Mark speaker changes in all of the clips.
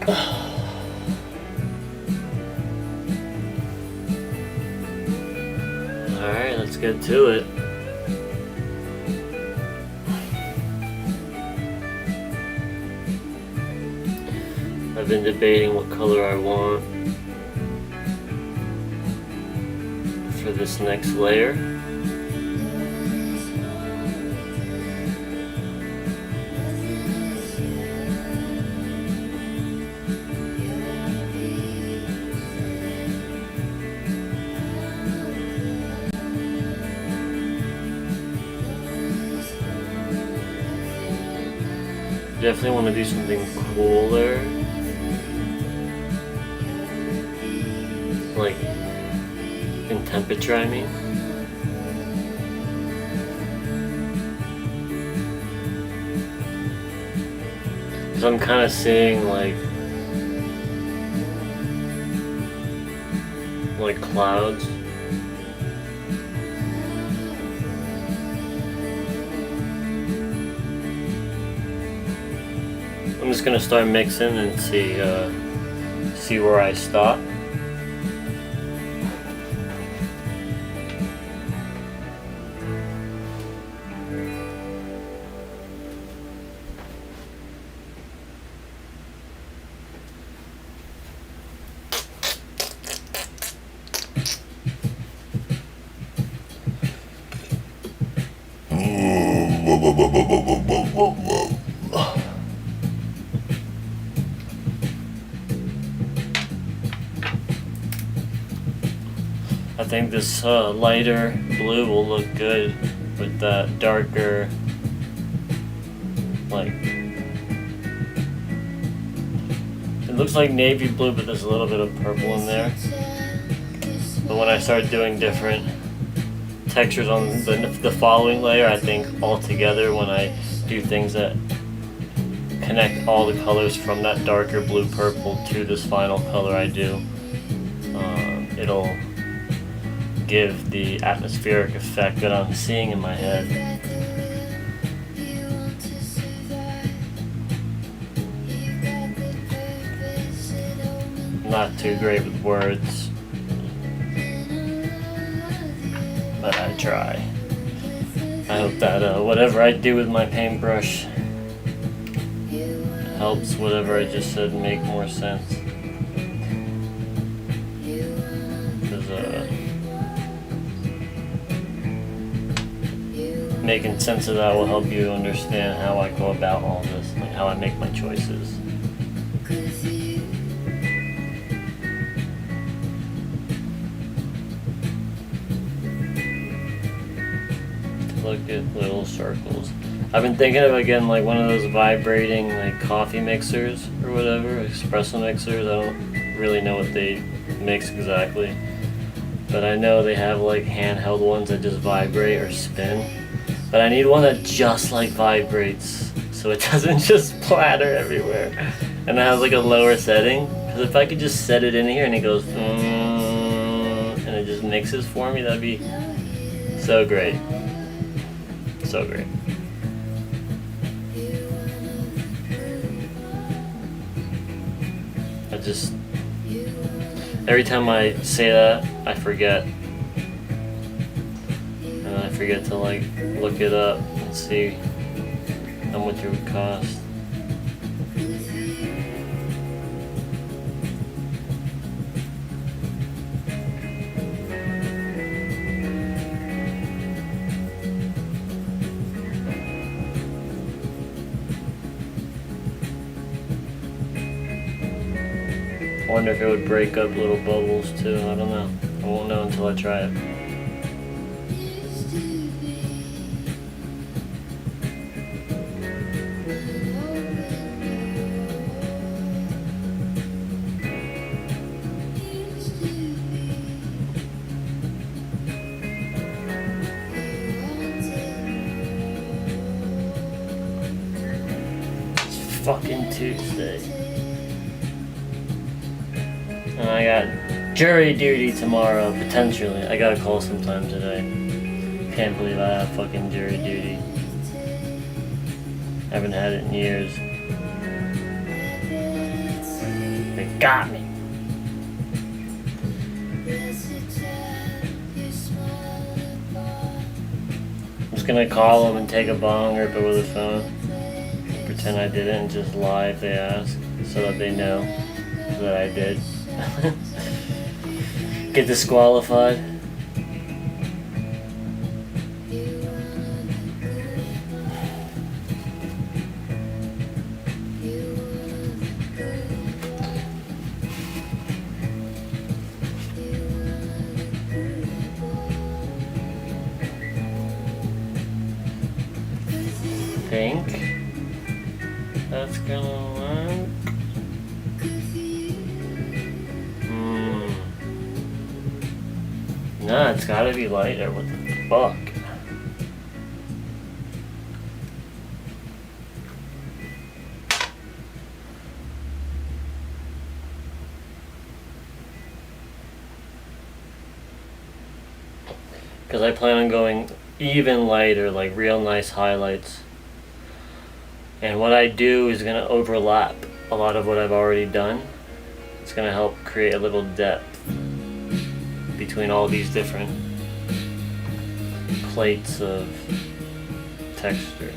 Speaker 1: Alright, let's get to it. I've been debating what color I want for this next layer. Definitely want to do something cooler, like in temperature, I mean. Because I'm kind of seeing like clouds. I'm just gonna start mixing and see where I stop. I think this lighter blue will look good with that darker, like, it looks like navy blue, but there's a little bit of purple in there. But when I start doing different textures on the following layer, I think all together, when I do things that connect all the colors from that darker blue purple to this final color I do, it'll give the atmospheric effect that I'm seeing in my head. Not too great with words, but I try. I hope that whatever I do with my paintbrush helps whatever I just said make more sense. Making sense of that will help you understand how I go about all this, like how I make my choices. Look at little circles. I've been thinking of, again, like one of those vibrating like coffee mixers or whatever, espresso mixers. I don't really know what they mix exactly, but I know they have like handheld ones that just vibrate or spin. But I need one that just like vibrates, so it doesn't just splatter everywhere. And it has like a lower setting, because if I could just set it in here and it goes and it just mixes for me, that'd be so great. So great. Every time I say that, I forget. And I forget to like look it up and see how much it would cost. I wonder if it would break up little bubbles too. I don't know. I won't know until I try it. It's fucking Tuesday. And I got jury duty tomorrow, potentially. I gotta call sometime today. Can't believe I have fucking jury duty. I haven't had it in years. They got me. I'm just gonna call them and take a bong, rip it with a phone. Pretend I didn't and just lie if they ask, so that they know that I did. Get disqualified. Think that's gonna work. Nah, it's gotta be lighter. What the fuck? Because I plan on going even lighter, like real nice highlights. And what I do is going to overlap a lot of what I've already done. It's going to help create a little depth between all these different plates of texture.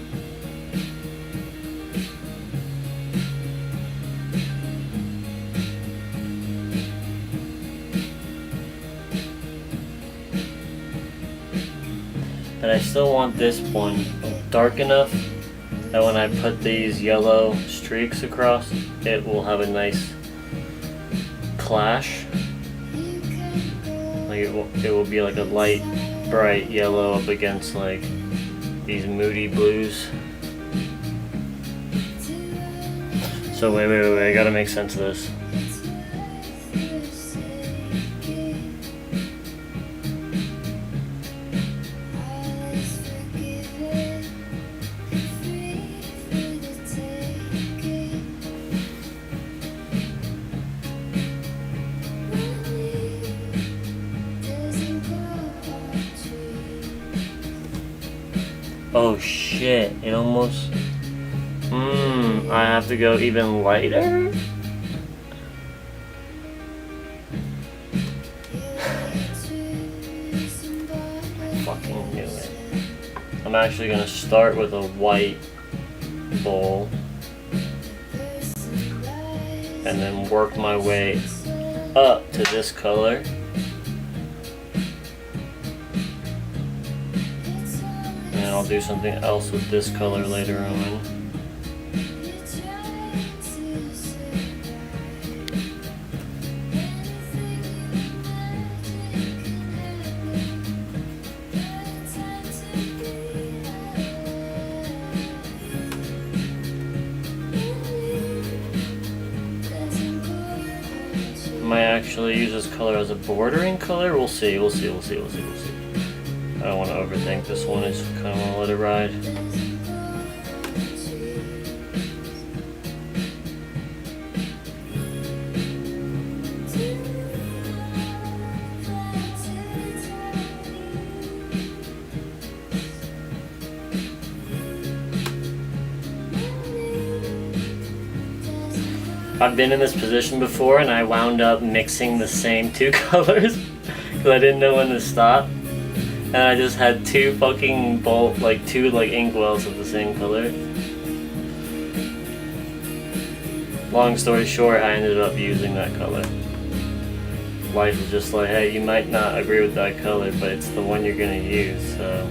Speaker 1: But I still want this one dark enough that when I put these yellow streaks across, it will have a nice clash. Like it will be like a light, bright yellow up against like these moody blues. So wait, I gotta make sense of this. Oh shit, it almost... I have to go even lighter? I fucking knew it. I'm actually gonna start with a white bowl and then work my way up to this color. And I'll do something else with this color later on. Might actually use this color as a bordering color. We'll see. We'll see. I don't want to overthink this one. I just kind of want to let it ride. I've been in this position before and I wound up mixing the same two colors because I didn't know when to stop. And I just had two fucking two inkwells of the same color. Long story short, I ended up using that color. Life is just like, hey, you might not agree with that color, but it's the one you're gonna use, so.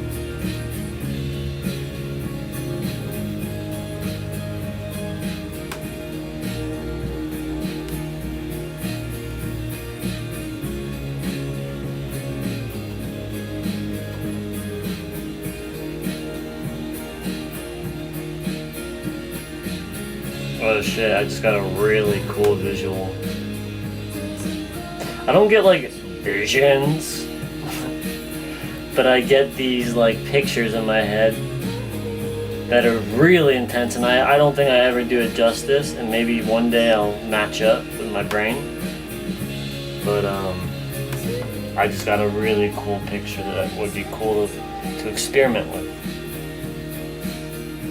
Speaker 1: Oh shit, I just got a really cool visual. I don't get like visions, but I get these like pictures in my head that are really intense, and I don't think I ever do it justice, and maybe one day I'll match up with my brain. But I just got a really cool picture that would be cool to experiment with.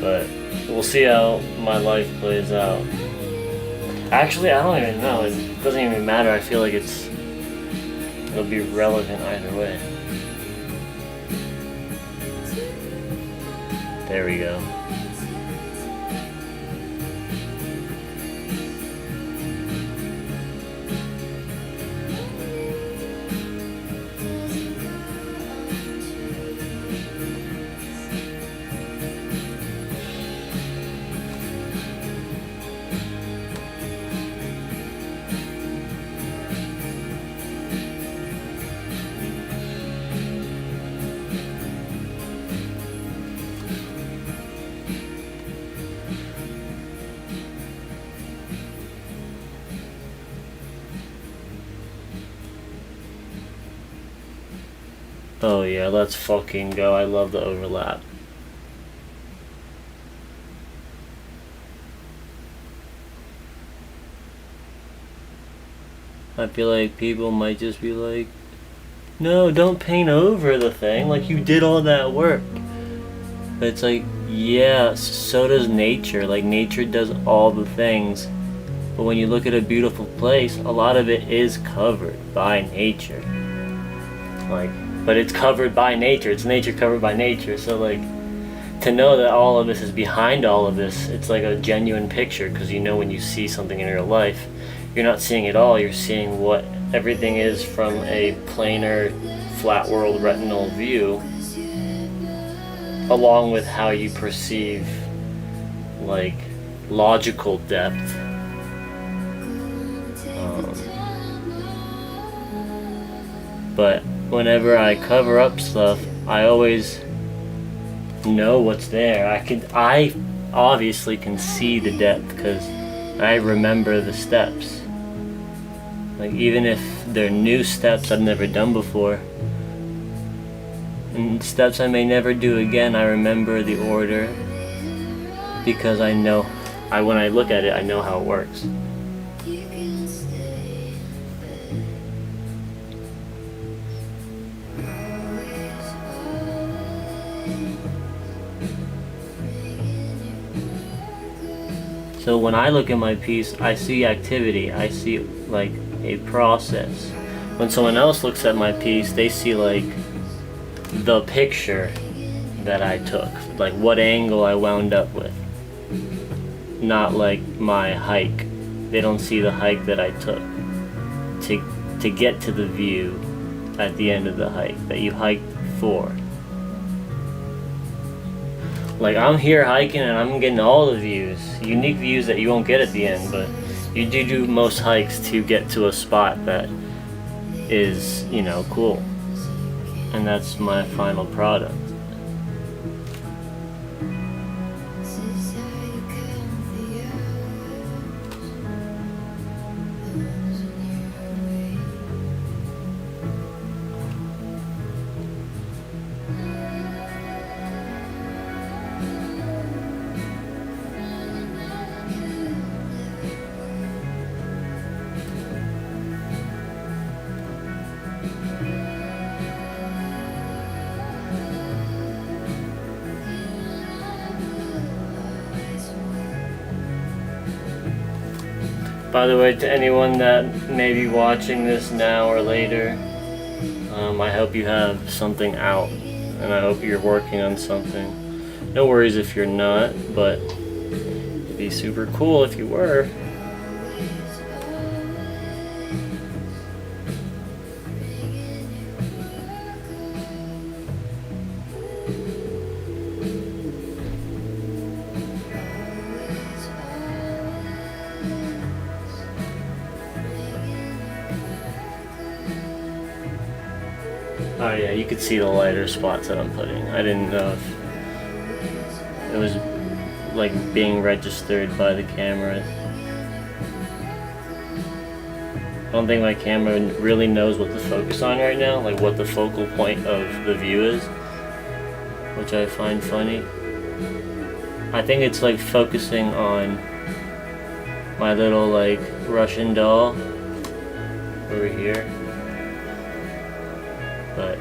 Speaker 1: But we'll see how my life plays out. Actually, I don't even know. It doesn't even matter. I feel like it'll be relevant either way. There we go. Oh yeah, let's fucking go. I love the overlap. I feel like people might just be like, no, don't paint over the thing, like you did all that work. But it's like, yeah, so does nature. Like nature does all the things. But when you look at a beautiful place, a lot of it is covered by nature. Like, but it's covered by nature. It's nature covered by nature. So like, to know that all of this is behind all of this, it's like a genuine picture, because you know when you see something in real life, you're not seeing it all, you're seeing what everything is from a planar, flat world retinal view, along with how you perceive like logical depth. But whenever I cover up stuff, I always know what's there. I obviously can see the depth because I remember the steps. Like even if they're new steps I've never done before, and steps I may never do again, I remember the order because I know, when I look at it, I know how it works. So when I look at my piece, I see activity, I see like a process. When someone else looks at my piece, they see like the picture that I took, like what angle I wound up with, not like my hike. They don't see the hike that I took to get to the view at the end of the hike that you hiked for. Like I'm here hiking and I'm getting all the views, unique views that you won't get at the end, but you do most hikes to get to a spot that is, you know, cool. And that's my final product. By the way, to anyone that may be watching this now or later, I hope you have something out, and I hope you're working on something. No worries if you're not, but it'd be super cool if you were. Oh yeah, you could see the lighter spots that I'm putting. I didn't know if it was like being registered by the camera. I don't think my camera really knows what to focus on right now, like what the focal point of the view is, which I find funny. I think it's like focusing on my little like Russian doll over here. But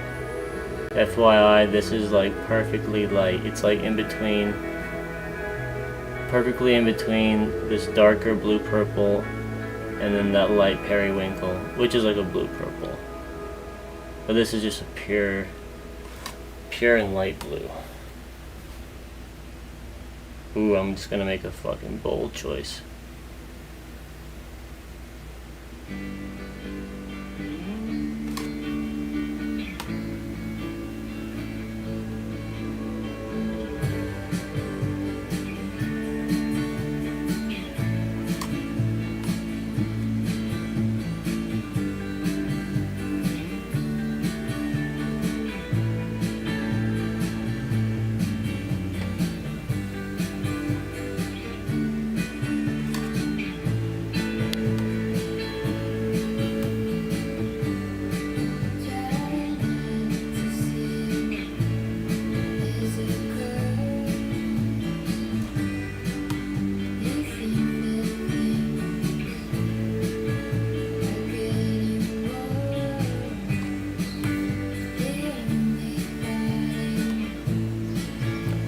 Speaker 1: FYI, this is like perfectly light. It's like in between, perfectly in between this darker blue purple and then that light periwinkle, which is like a blue purple. But this is just a pure and light blue. Ooh, I'm just gonna make a fucking bold choice.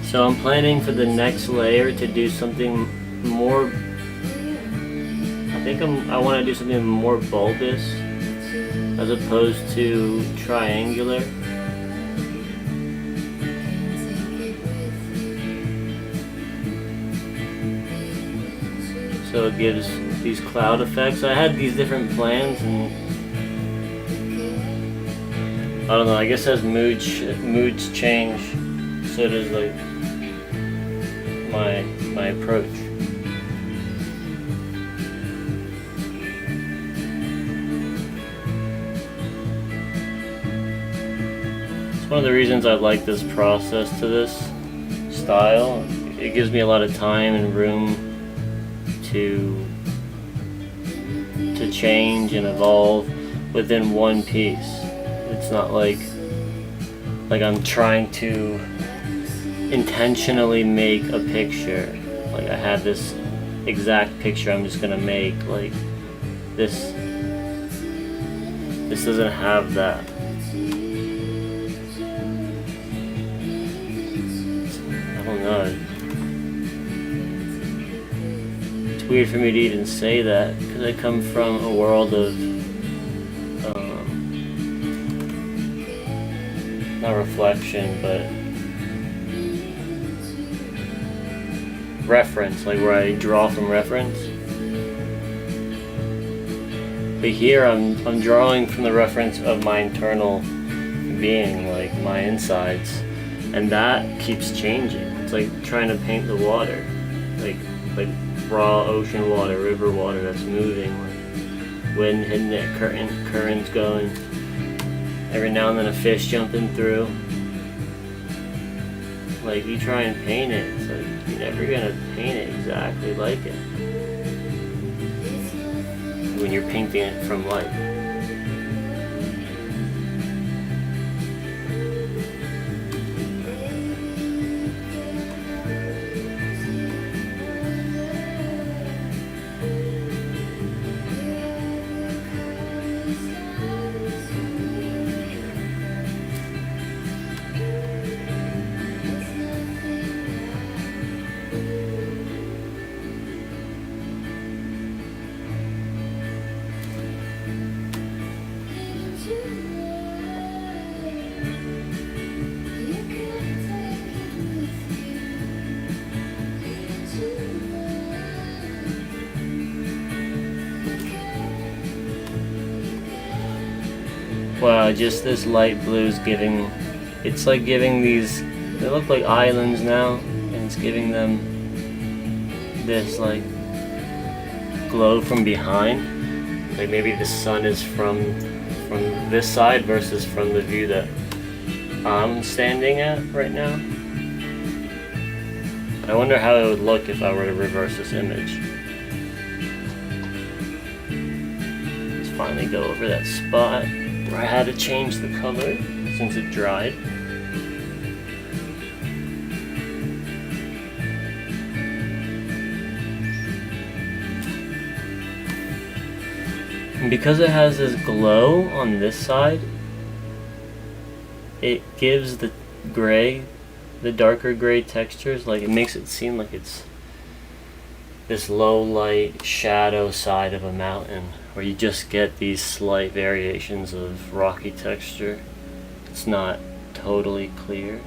Speaker 1: So I'm planning for the next layer to do something more, I want to do something more bulbous as opposed to triangular. So it gives these cloud effects. I had these different plans, and I don't know, I guess as moods change, so does like my approach. It's one of the reasons I like this process to this style. It gives me a lot of time and room to change and evolve within one piece. It's not like I'm trying to intentionally make a picture. Like I have this exact picture I'm just gonna make. Like this doesn't have that. I don't know. It's weird for me to even say that because I come from a world of not reflection, but reference, like where I draw from reference. But here I'm drawing from the reference of my internal being, like my insides, and that keeps changing. It's like trying to paint the water, like raw ocean water, river water that's moving, like wind hitting it, currents going. Every now and then a fish jumping through. Like you try and paint it, it's like you're never gonna paint it exactly like it when you're painting it from light. Wow, just this light blue is giving, it's like giving these, they look like islands now, and it's giving them this like glow from behind. Like maybe the sun is from this side versus from the view that I'm standing at right now. I wonder how it would look if I were to reverse this image. Let's finally go over that spot where I had to change the color since it dried. And because it has this glow on this side, it gives the gray, the darker gray textures, like it makes it seem like it's this low light shadow side of a mountain where you just get these slight variations of rocky texture. It's not totally clear.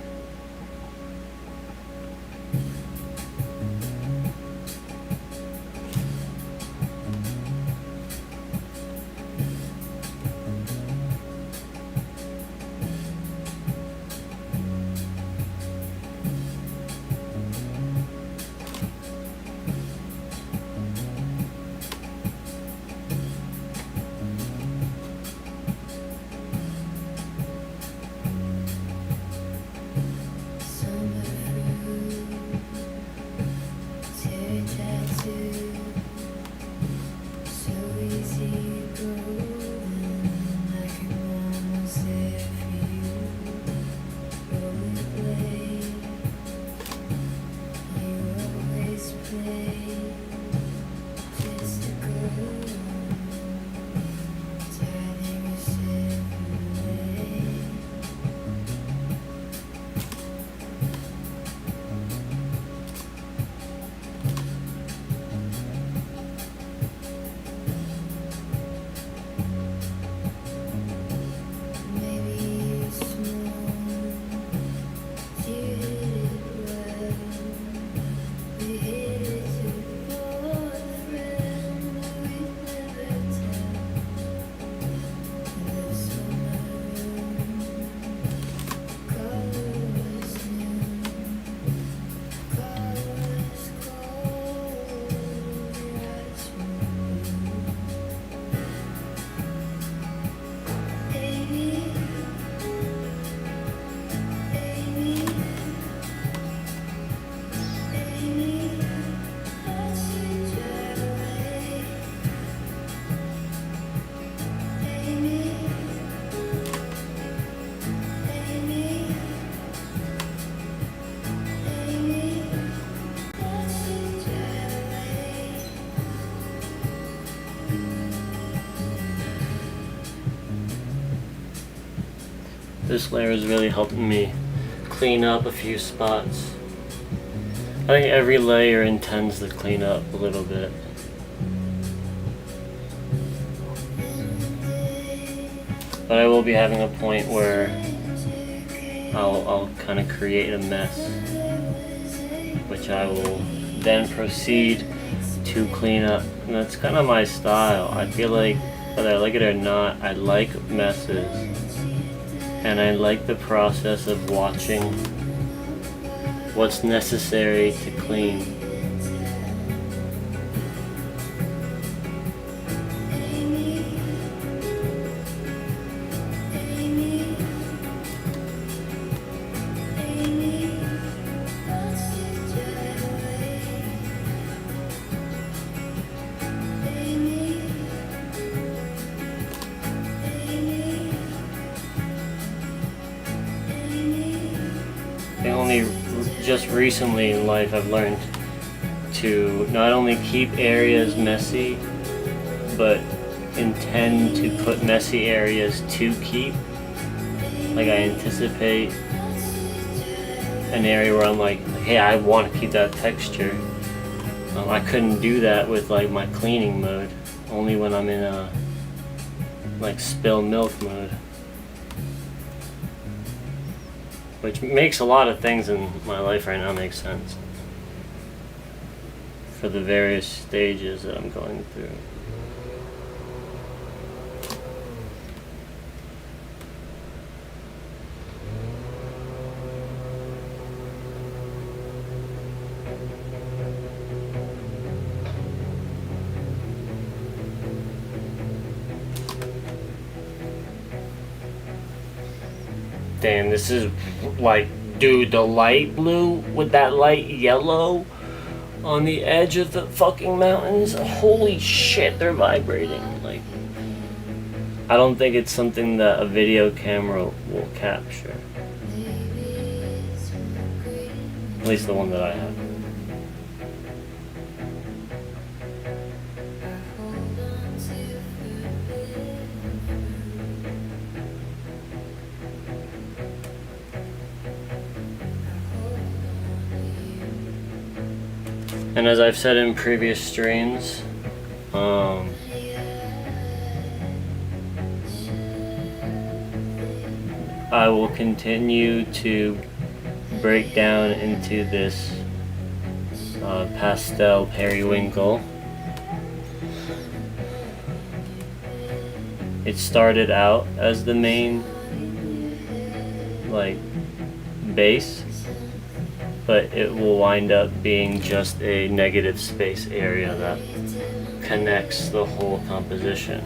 Speaker 1: This layer is really helping me clean up a few spots. I think every layer intends to clean up a little bit. But I will be having a point where I'll kind of create a mess, which I will then proceed to clean up. And that's kind of my style. I feel like, whether I like it or not, I like messes. And I like the process of watching what's necessary to clean. Just recently in life I've learned to not only keep areas messy, but intend to put messy areas to keep. Like I anticipate an area where I'm like, hey, I want to keep that texture. I couldn't do that with like my cleaning mode, only when I'm in a like spill milk mode. Which makes a lot of things in my life right now make sense for the various stages that I'm going through. Damn, this is like, dude, the light blue with that light yellow on the edge of the fucking mountains. Holy shit, they're vibrating. Like, I don't think it's something that a video camera will capture. At least the one that I have. And as I've said in previous streams, I will continue to break down into this pastel periwinkle. It started out as the main like base, but it will wind up being just a negative space area that connects the whole composition.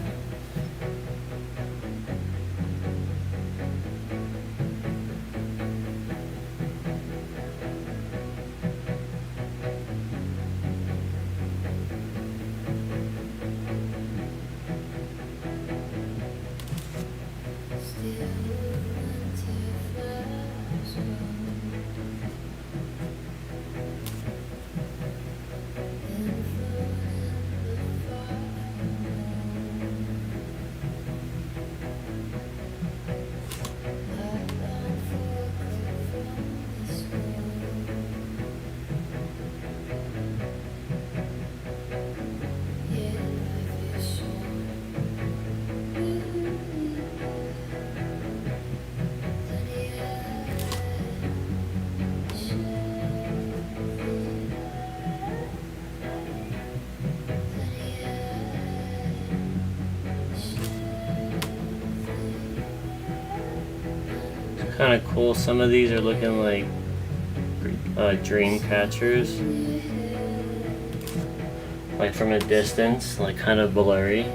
Speaker 1: Kind of cool. Some of these are looking like dream catchers, like from a distance, like kind of blurry.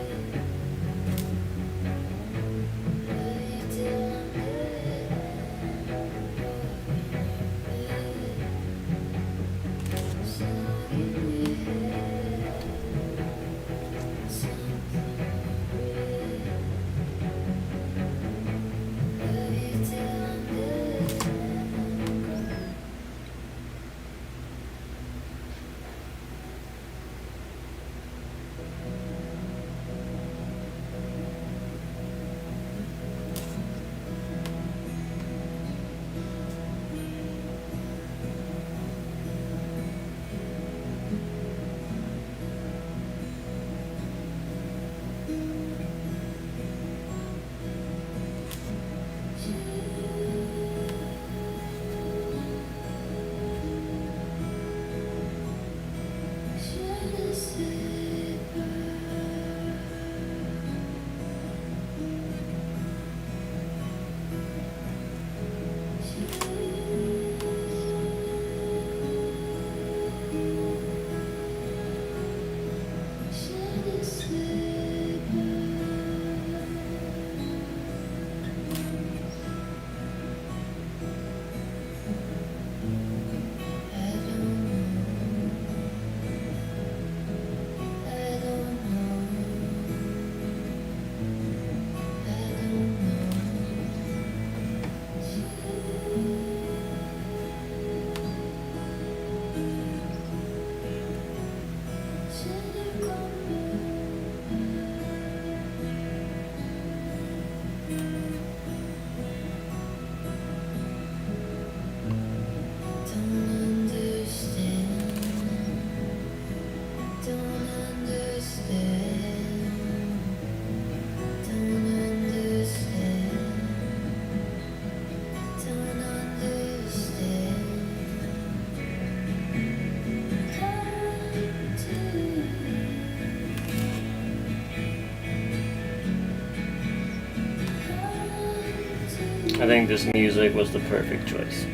Speaker 1: I think this music was the perfect choice.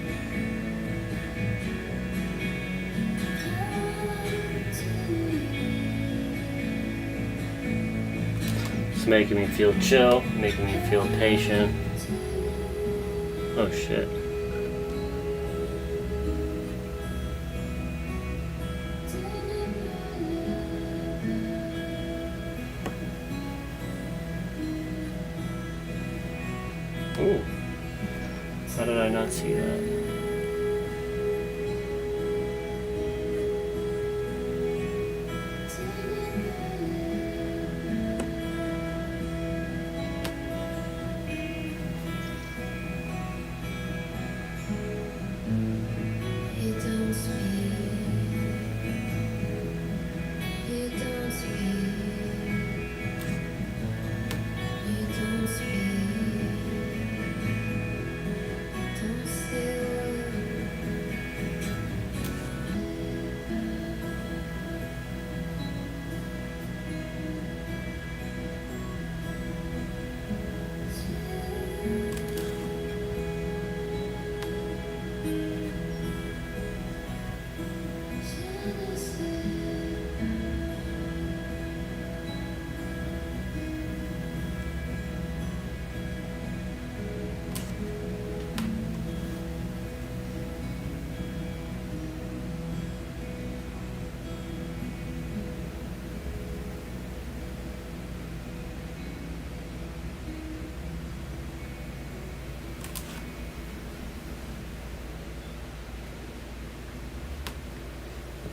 Speaker 1: It's making me feel chill, making me feel patient. Oh shit. Ooh. How did I not see that?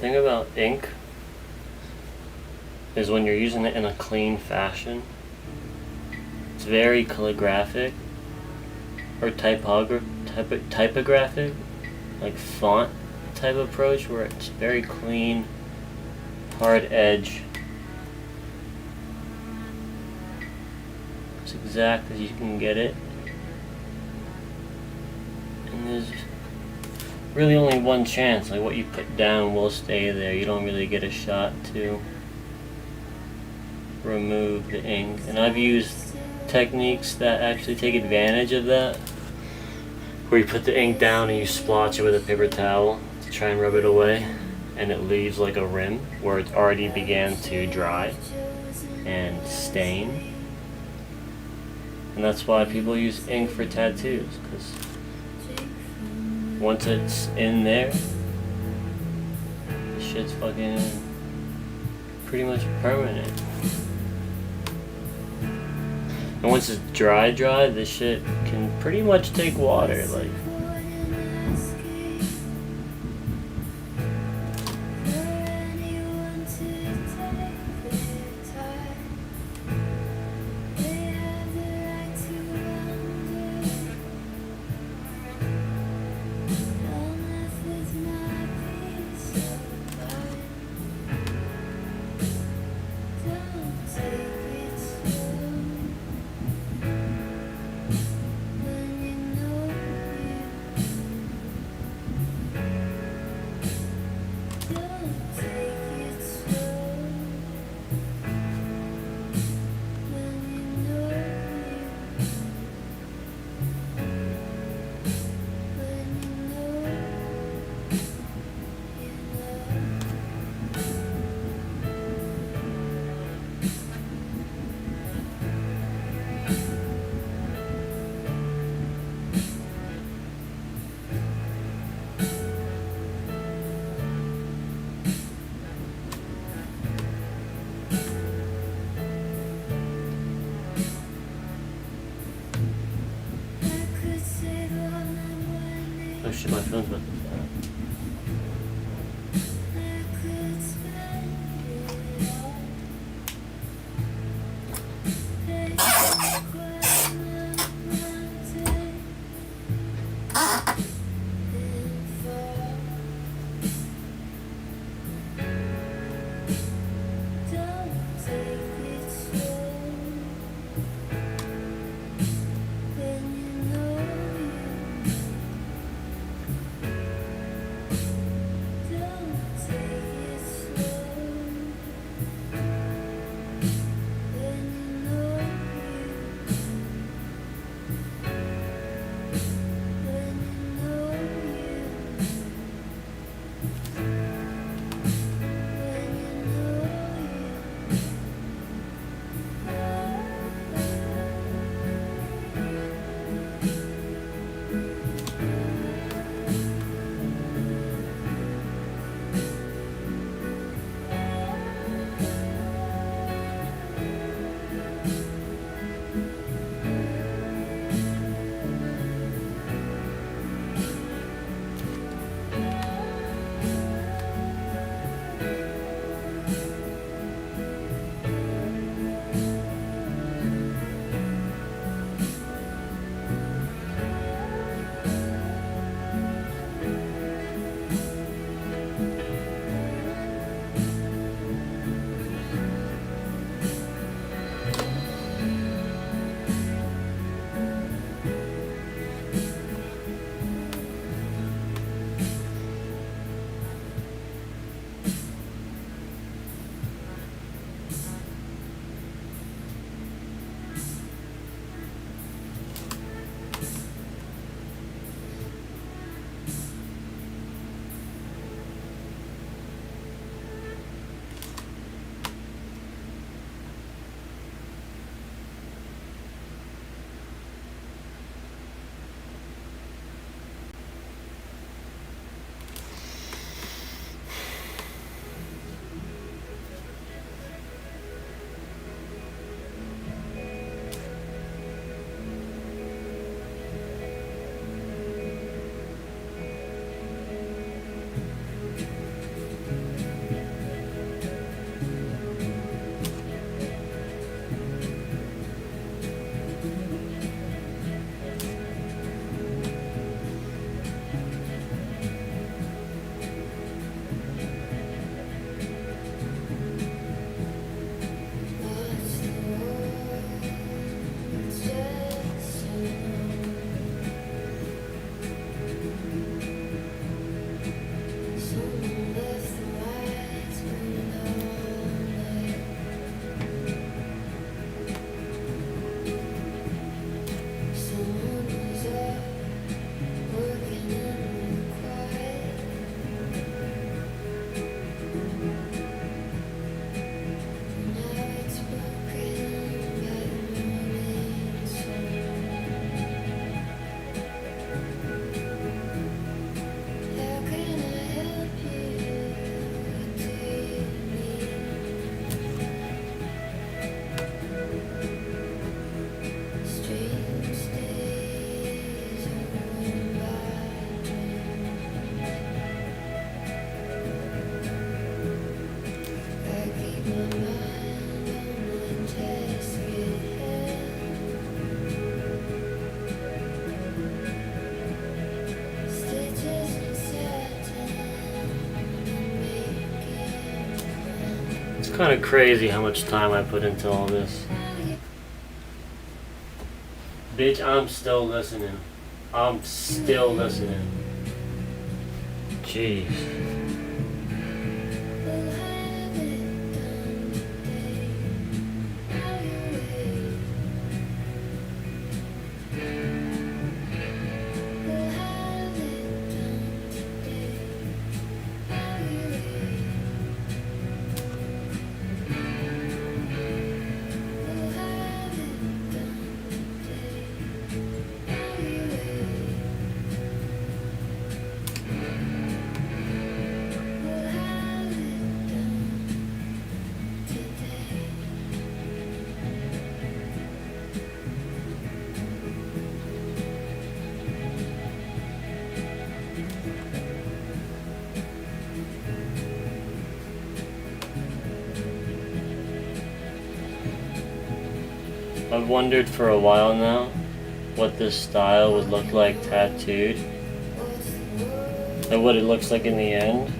Speaker 1: thing about ink is when you're using it in a clean fashion, it's very calligraphic or typographic, like font type approach, where it's very clean, hard edge. As exact as you can get it. And there's really only one chance, like what you put down will stay there. You don't really get a shot to remove the ink. And I've used techniques that actually take advantage of that, where you put the ink down and you splotch it with a paper towel to try and rub it away, and it leaves like a rim where it already began to dry and stain. And that's why people use ink for tattoos, because once it's in there, the shit's fucking pretty much permanent. And once it's dry, this shit can pretty much take water, like. Oh shit, my phone's about to die. kind of crazy how much time I put into all this. Bitch, I'm still listening. I'm still listening. Jeez. I've wondered for a while now what this style would look like tattooed and what it looks like in the end.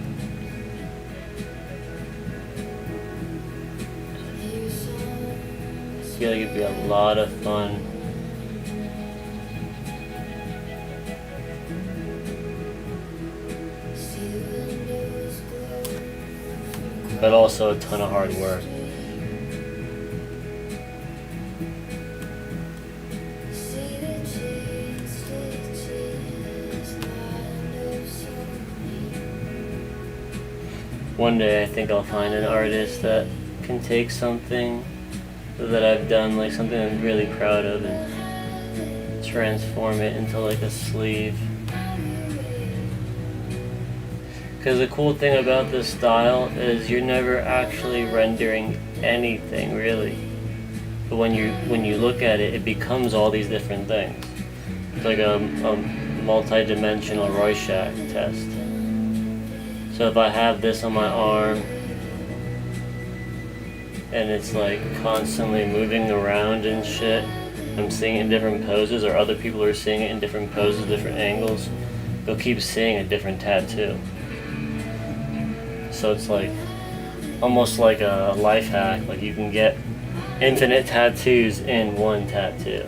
Speaker 1: I feel like it'd be a lot of fun. But also a ton of hard work. One day I think I'll find an artist that can take something that I've done, like something I'm really proud of, and transform it into like a sleeve. Because the cool thing about this style is you're never actually rendering anything really. But when you look at it, it becomes all these different things. It's like a multi-dimensional Rorschach test. So if I have this on my arm and it's like constantly moving around and shit, I'm seeing it in different poses, or other people are seeing it in different poses, different angles, they'll keep seeing a different tattoo. So it's like almost like a life hack, like you can get infinite tattoos in one tattoo.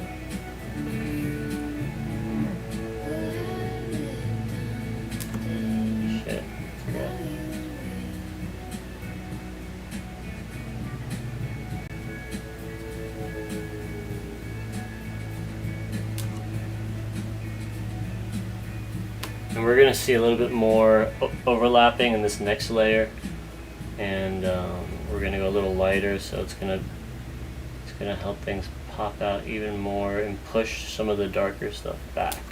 Speaker 1: And we're going to see a little bit more overlapping in this next layer, and we're going to go a little lighter, so it's going to help things pop out even more and push some of the darker stuff back.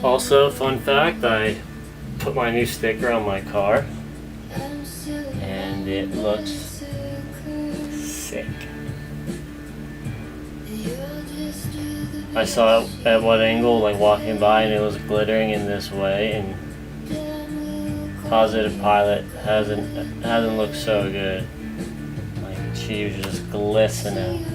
Speaker 1: Also, fun fact, I put my new sticker on my car and it looks sick. I saw it at what angle, like walking by, and it was glittering in this way, and Positive Pilot hasn't looked so good. Like, She was just glistening.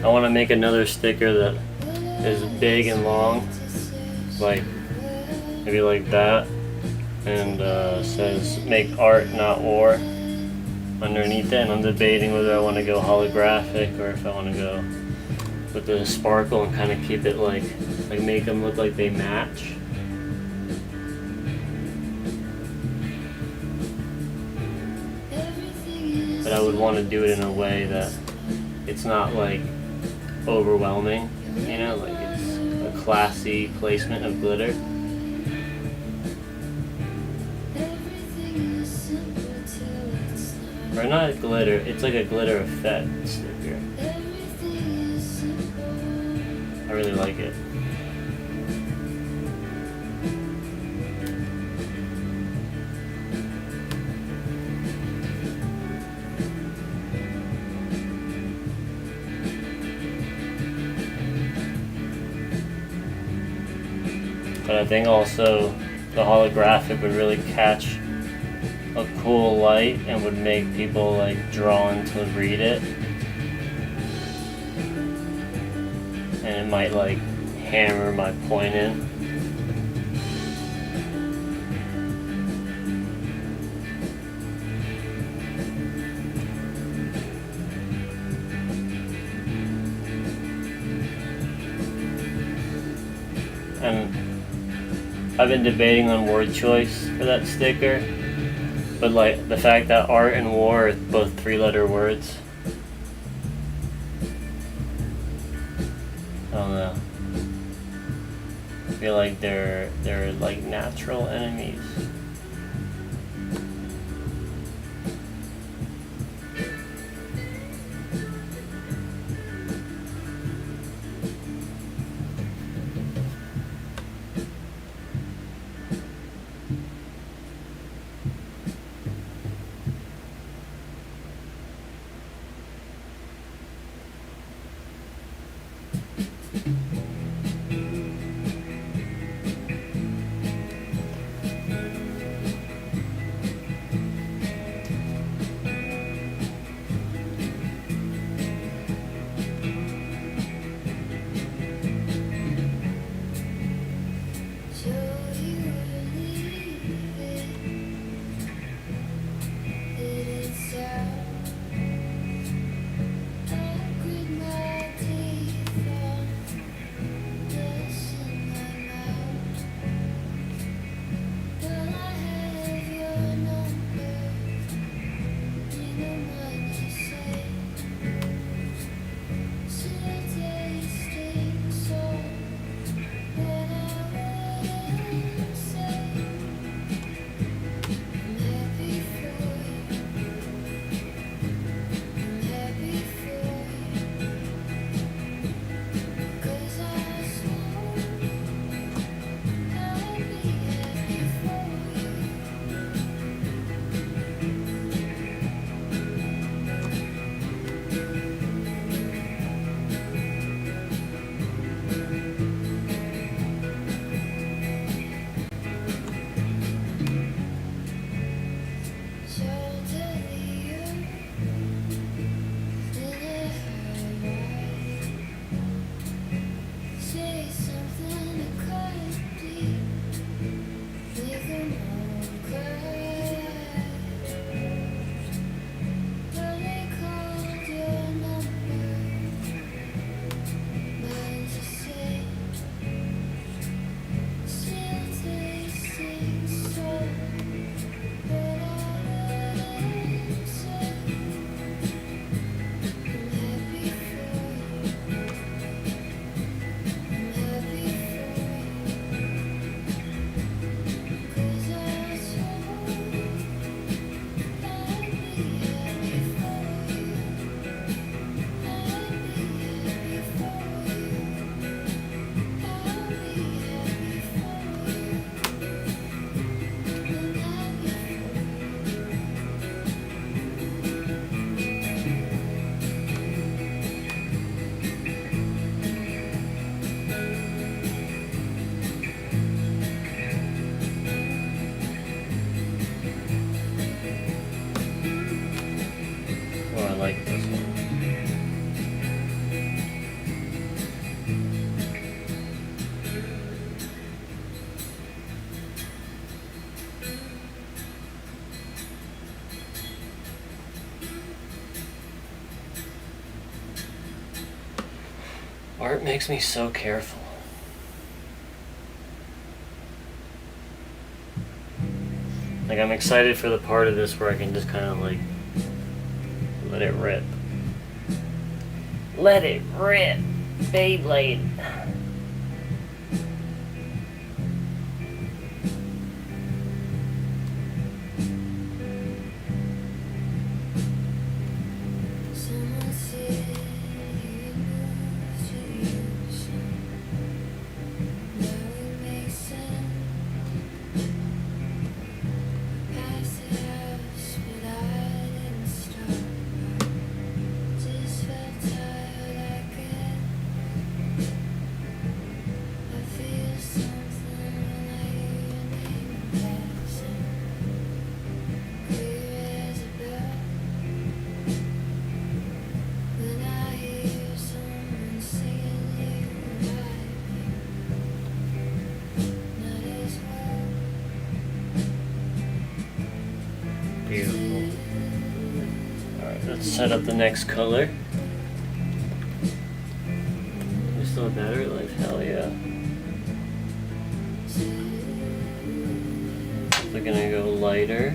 Speaker 1: I want to make another sticker that is big and long, like maybe like that, and says "Make art, not war" underneath it. And I'm debating whether I want to go holographic or if I want to go with the sparkle and kind of keep it like make them look like they match. But I would want to do it in a way that it's not like overwhelming, you know, like it's a classy placement of glitter. Or not glitter, it's like a glitter effect sticker. I really like it. But I think also the holographic would really catch a cool light and would make people like drawn to read it. And it might like hammer my point in. And I've been debating on word choice for that sticker, but like the fact that art and war are both 3-letter words, I don't know. I feel like they're like natural enemies. like this one. Art makes me so careful. Like, I'm excited for the part of this where I can just kind of like let it rip. Let it rip, Beyblade. Beautiful. Alright, let's set up the next color. We still better? Like, hell yeah. We're gonna go lighter.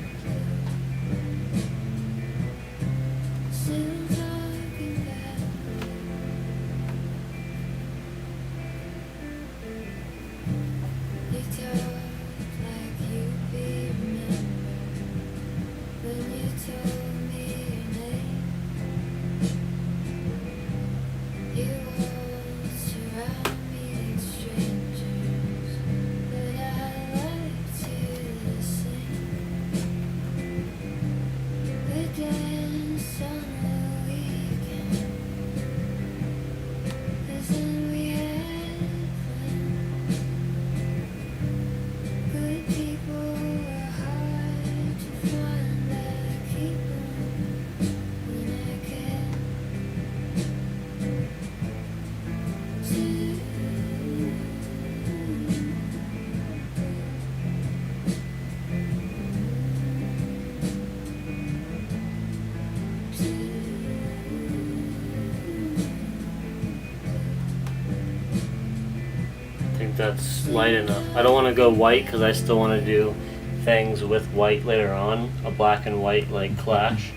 Speaker 1: That's light enough. I don't want to go white because I still want to do things with white later on. A black and white like clash.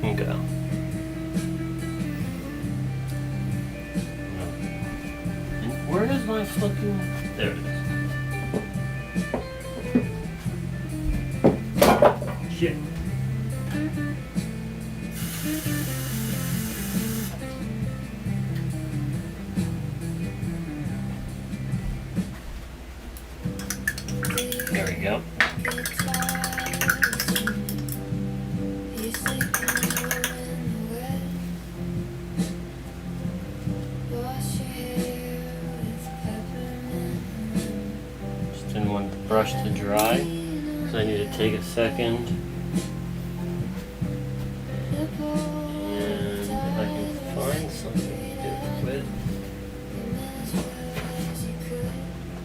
Speaker 1: Okay. Where is my fucking... There it is. Shit. There we go. Didn't want the brush to dry, so I need to take a second. And if I can find something to do it with,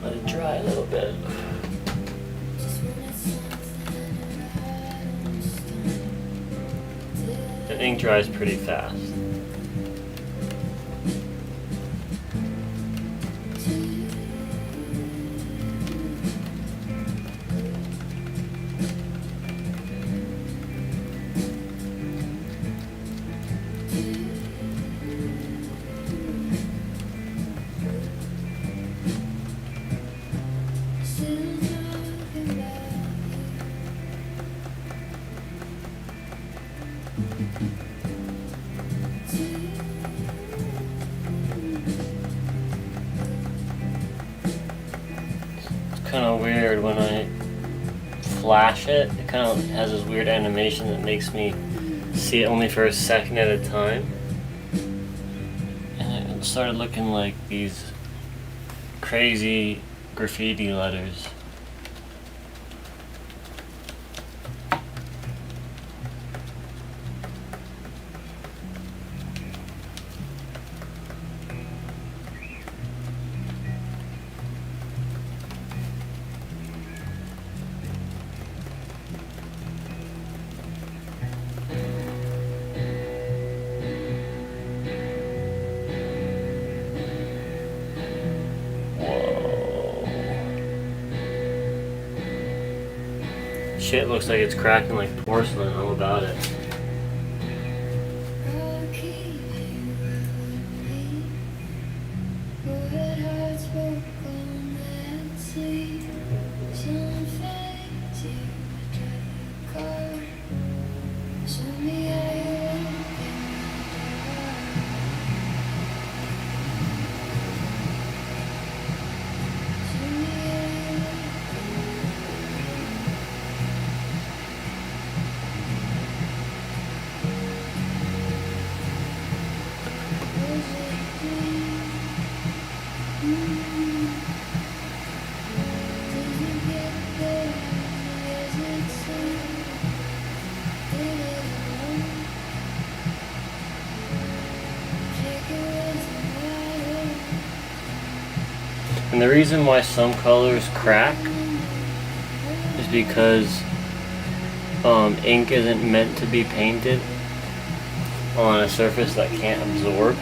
Speaker 1: let it dry a little bit. The ink dries pretty fast. Kind of weird when I flash it, it kind of has this weird animation that makes me see it only for a second at a time. And it started looking like these crazy graffiti letters. Shit looks like it's cracking like porcelain, all about it. And the reason why some colors crack is because ink isn't meant to be painted on a surface that can't absorb.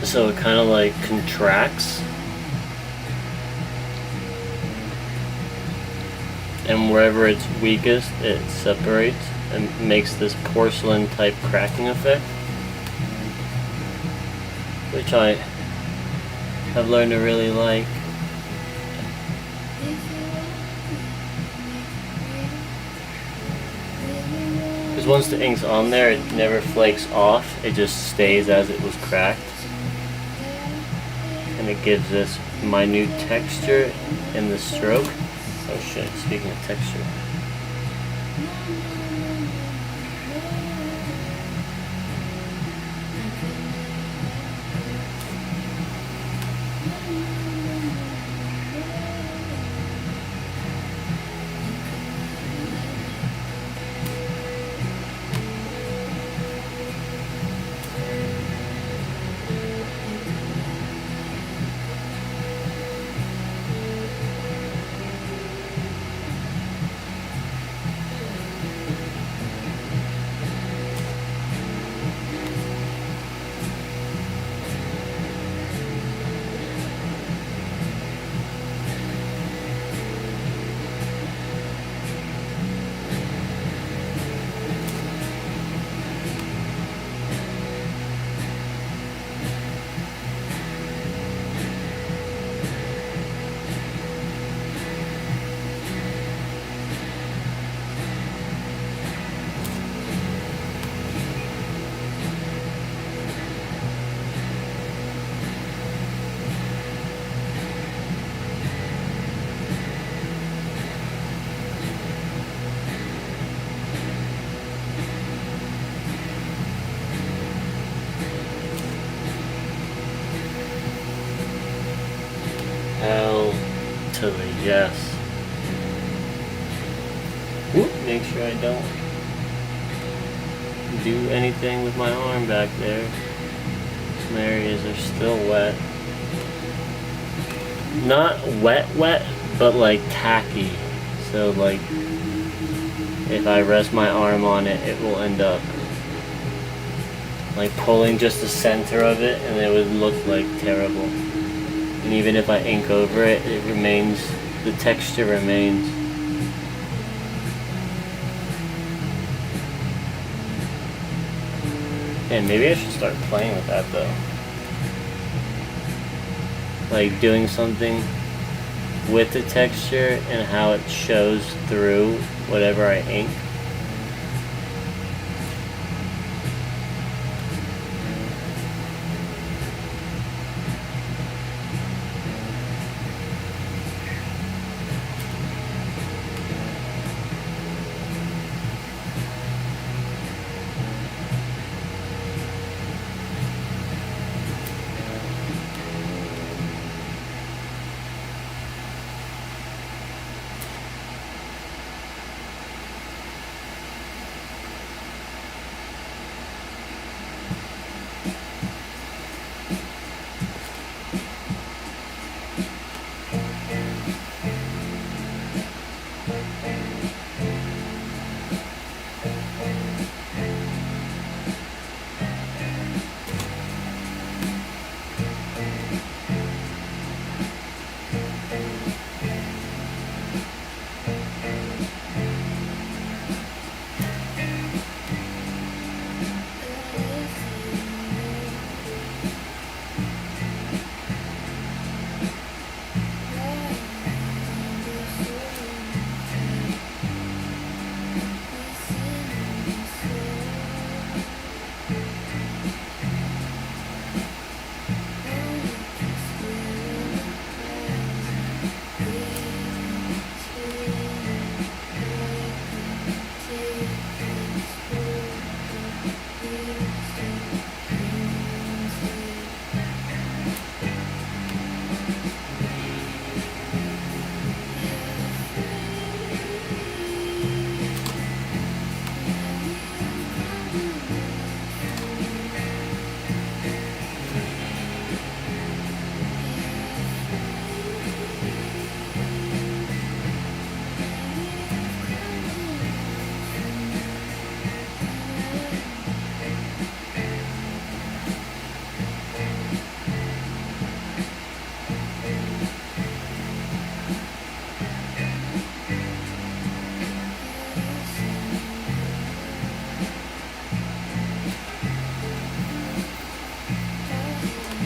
Speaker 1: So it kind of like contracts. And wherever it's weakest, it separates and makes this porcelain type cracking effect, which I have learned to really like. Because once the ink's on there, it never flakes off, it just stays as it was cracked. And it gives this minute texture in the stroke. Oh shit, speaking of texture. Hell to the yes. Whoop, make sure I don't do anything with my arm back there. Some areas are still wet. Not wet, but like tacky. So like, if I rest my arm on it, it will end up like pulling just the center of it, and it would look like terrible. And even if I ink over it, it remains, the texture remains. And maybe I should start playing with that though. Like doing something with the texture and how it shows through whatever I ink.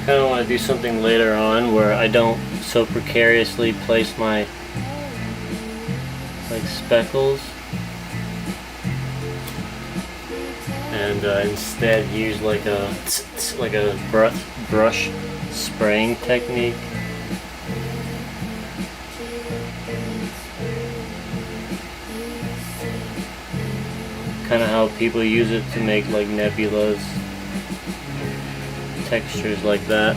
Speaker 1: kind of want to do something later on where I don't so precariously place my like speckles, and instead use like a brush spraying technique. Kind of how people use it to make like nebulas, textures like that.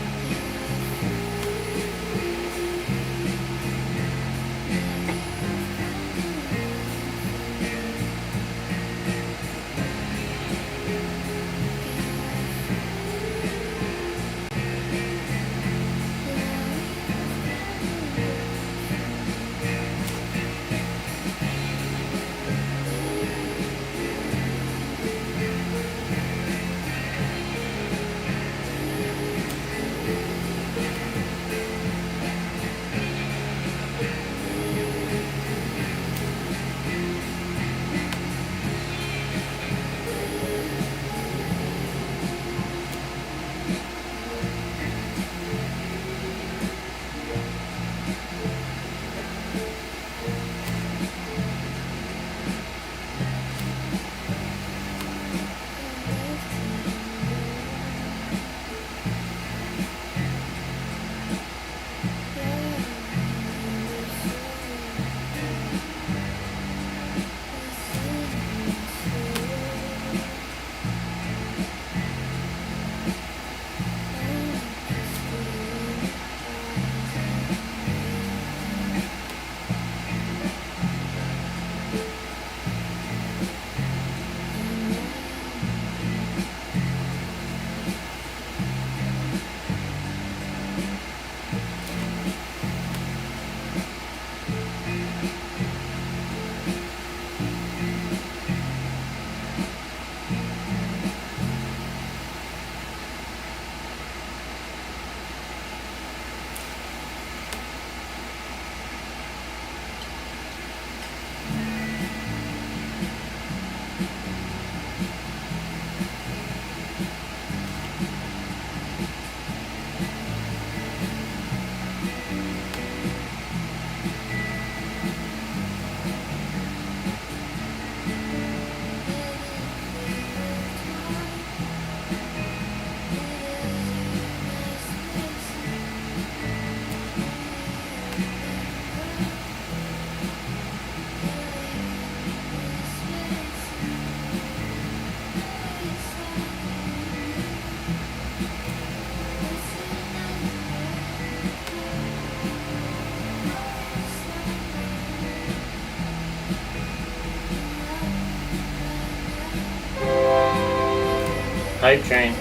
Speaker 1: Hype train.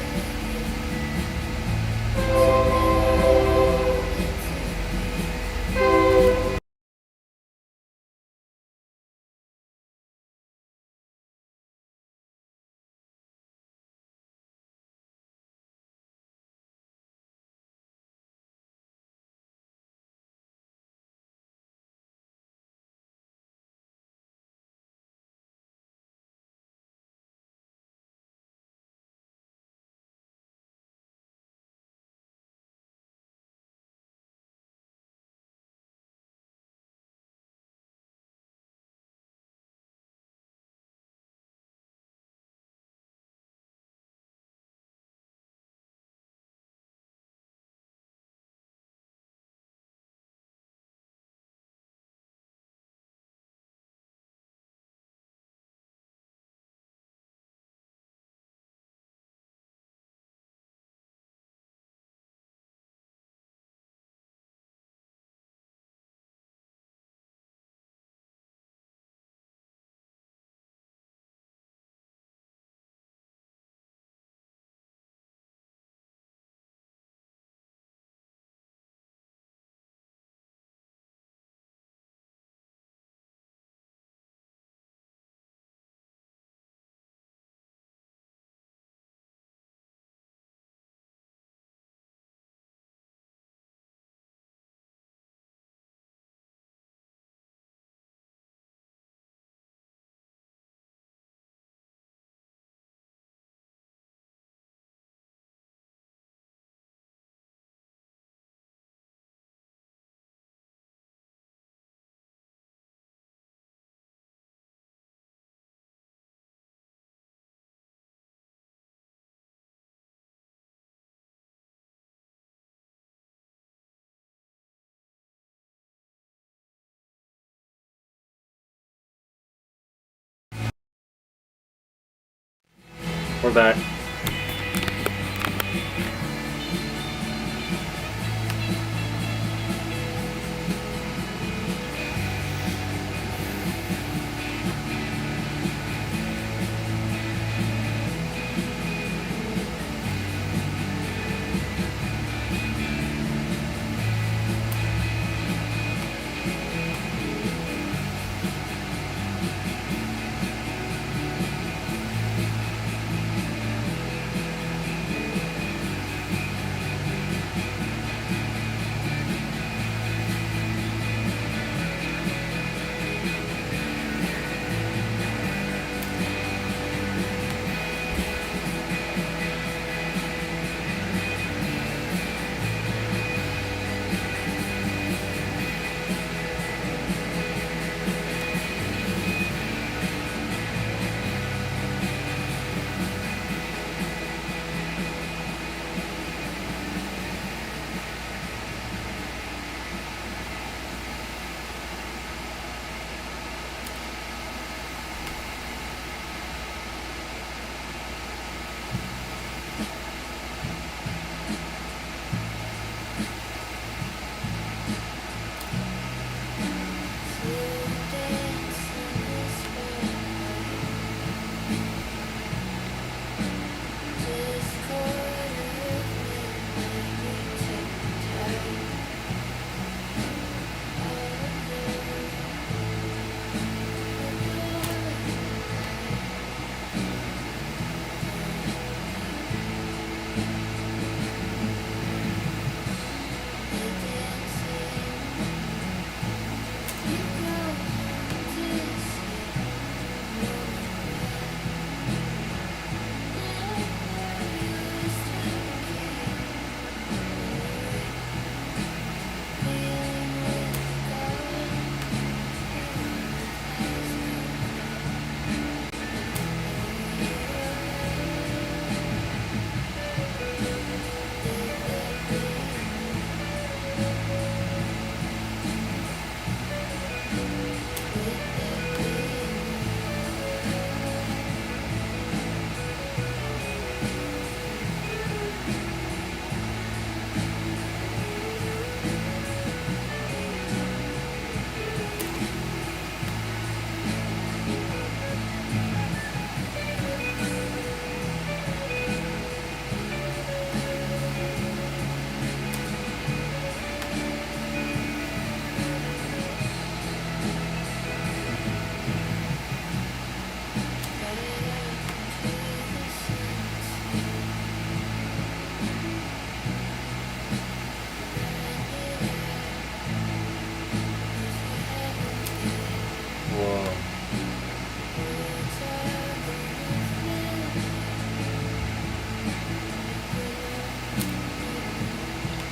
Speaker 1: We're back.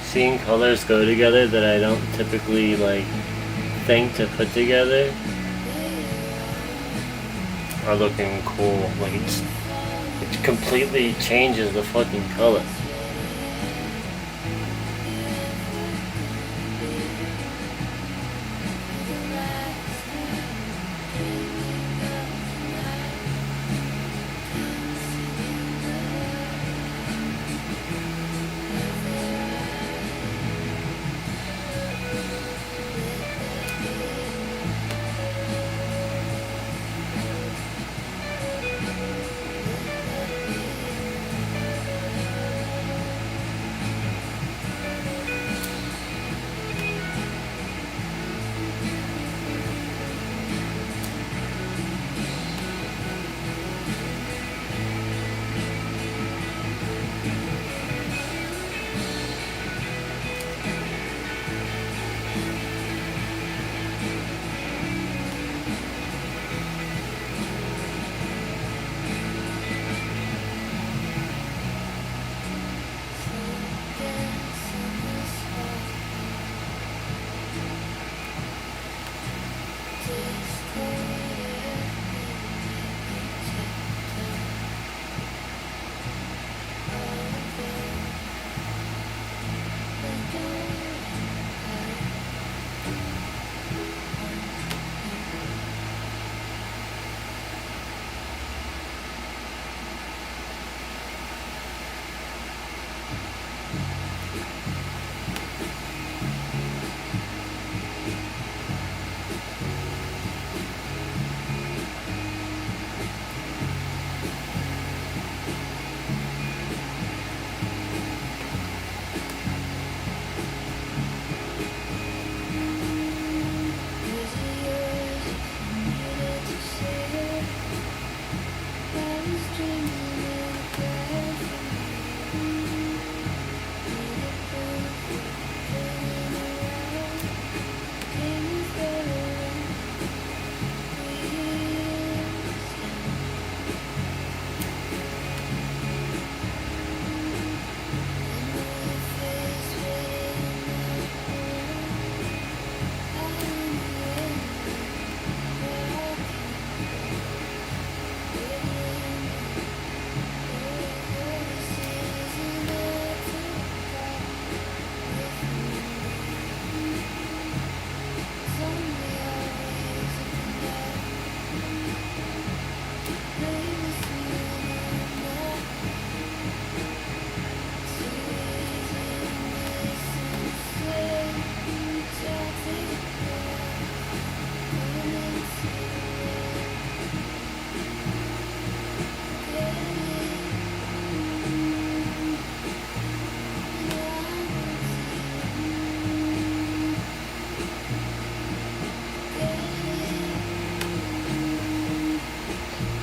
Speaker 1: Seeing colors go together that I don't typically like think to put together are looking cool. Like it completely changes the fucking color.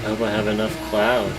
Speaker 1: I hope I have enough cloud.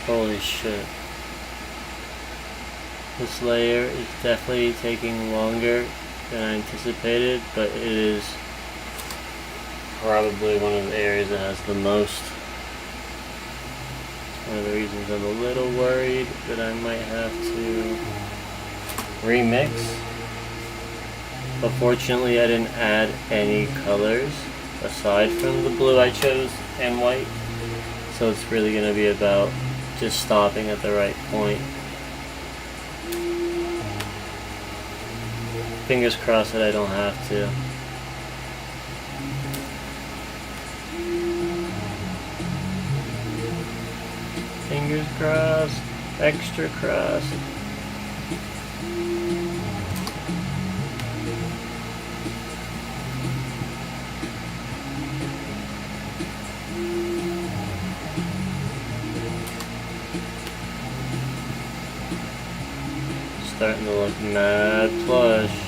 Speaker 1: Holy shit. This layer is definitely taking longer than I anticipated, but it is probably one of the areas that has the most. One of the reasons I'm a little worried that I might have to remix. But fortunately I didn't add any colors aside from the blue I chose and white. So it's really going to be about just stopping at the right point. Fingers crossed that I don't have to. Fingers crossed, extra crossed. Starting to look mad plush.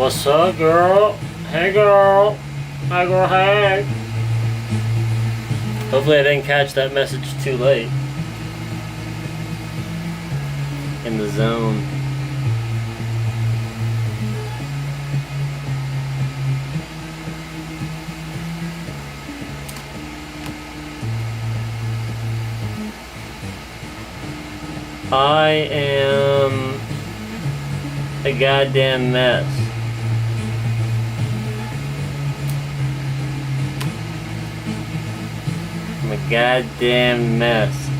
Speaker 1: What's up, girl? Hey, girl. Hi, girl. Hey. Hopefully I didn't catch that message too late. In the zone. I am a goddamn mess. I'm a goddamn mess.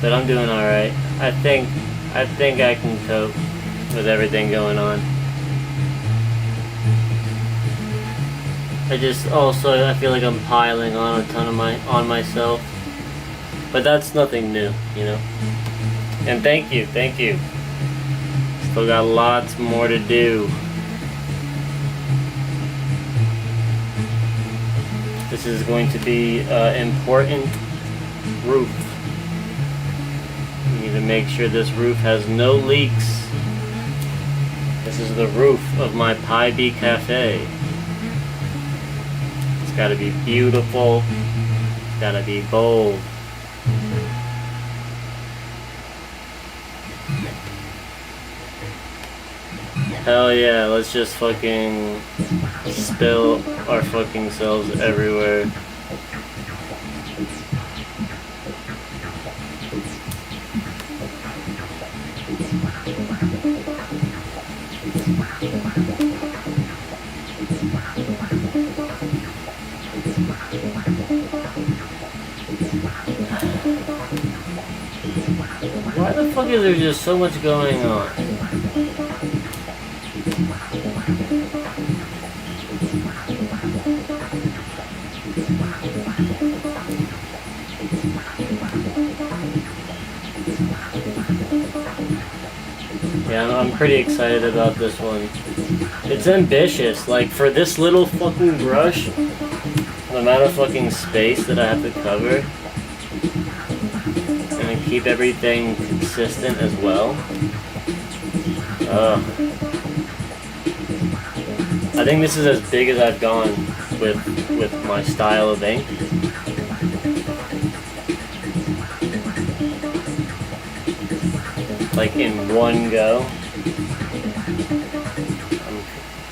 Speaker 1: But I'm doing alright. I think I can cope with everything going on. I feel like I'm piling on a ton of on myself. But that's nothing new, you know? And thank you. Still got lots more to do. This is going to be an important roof. We need to make sure this roof has no leaks. This is the roof of my Pi B Cafe. It's gotta be beautiful. It's gotta be bold. Hell yeah, let's just fucking spill our fucking selves everywhere. Why the fuck is there just so much going on? Yeah, I'm pretty excited about this one. It's ambitious. Like, for this little fucking brush, the amount of fucking space that I have to cover, and keep everything consistent as well. I think this is as big as I've gone with my style of ink. Like in one go. I'm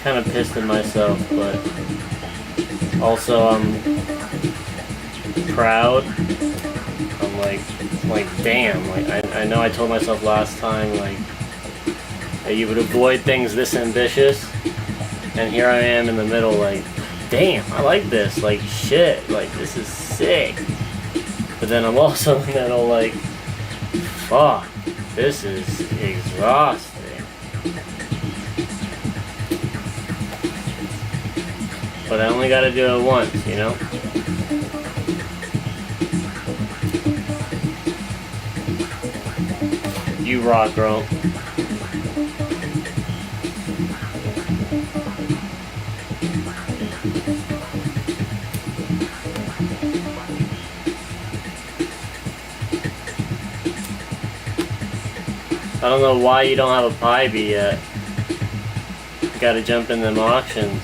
Speaker 1: kind of pissed at myself, but also I'm proud. I'm like damn, like I know I told myself last time like that you would avoid things this ambitious, and here I am in the middle like, damn, I like this, like shit, like this is sick. But then I'm also in the middle like, fuck, this is exhausting. But I only gotta do it once, you know? You rock, girl. I don't know why you don't have a Pi B yet. You gotta jump in them auctions.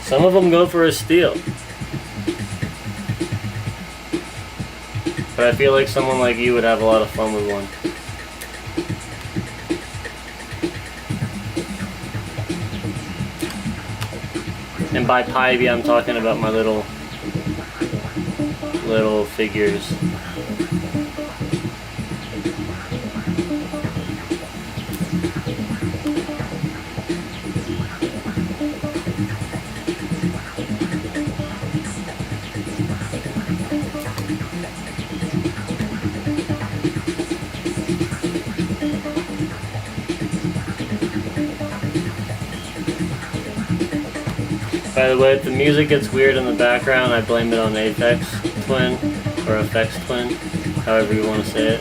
Speaker 1: Some of them go for a steal. But I feel like someone like you would have a lot of fun with one. And by Pi B, I'm talking about my little figures. By the way, if the music gets weird in the background, I blame it on Apex Twin, or Effects Twin, however you want to say it.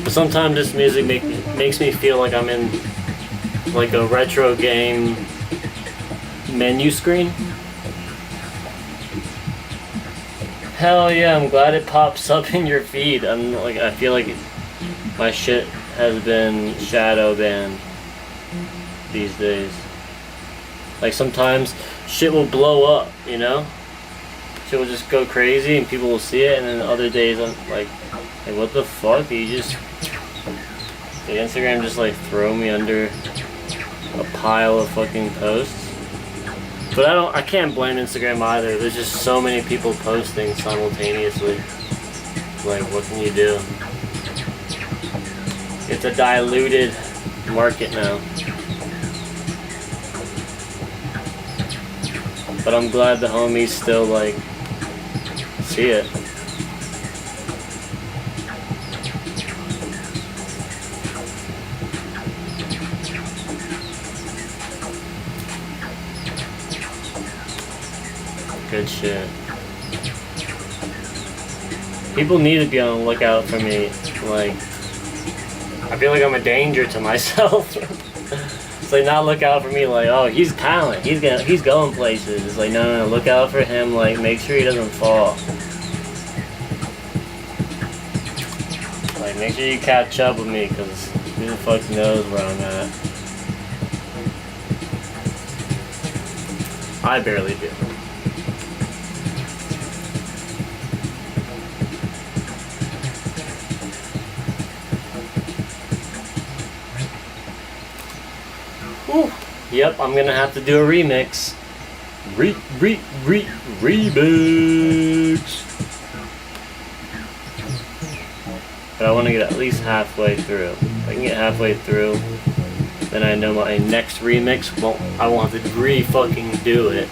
Speaker 1: But sometimes this music makes me feel like I'm in like a retro game menu screen. Hell yeah, I'm glad it pops up in your feed. I feel like my shit has been shadow banned these days. Like sometimes shit will blow up, you know? Shit will just go crazy and people will see it, and then other days I'm like what the fuck? Did Instagram just like throw me under a pile of fucking posts? But I can't blame Instagram either. There's just so many people posting simultaneously. Like, what can you do? It's a diluted market now. But I'm glad the homies still, like, see it. Good shit. People need to be on the lookout for me. Like, I feel like I'm a danger to myself. It's like, not look out for me like, oh, he's talent, he's going places. It's like, no, look out for him, like, make sure he doesn't fall. Like, make sure you catch up with me, because who the fuck knows where I'm at. I barely do. Ooh. Yep, I'm gonna have to do a remix. Remix. But I want to get at least halfway through. If I can get halfway through, then I know my next remix I won't have to fucking do it.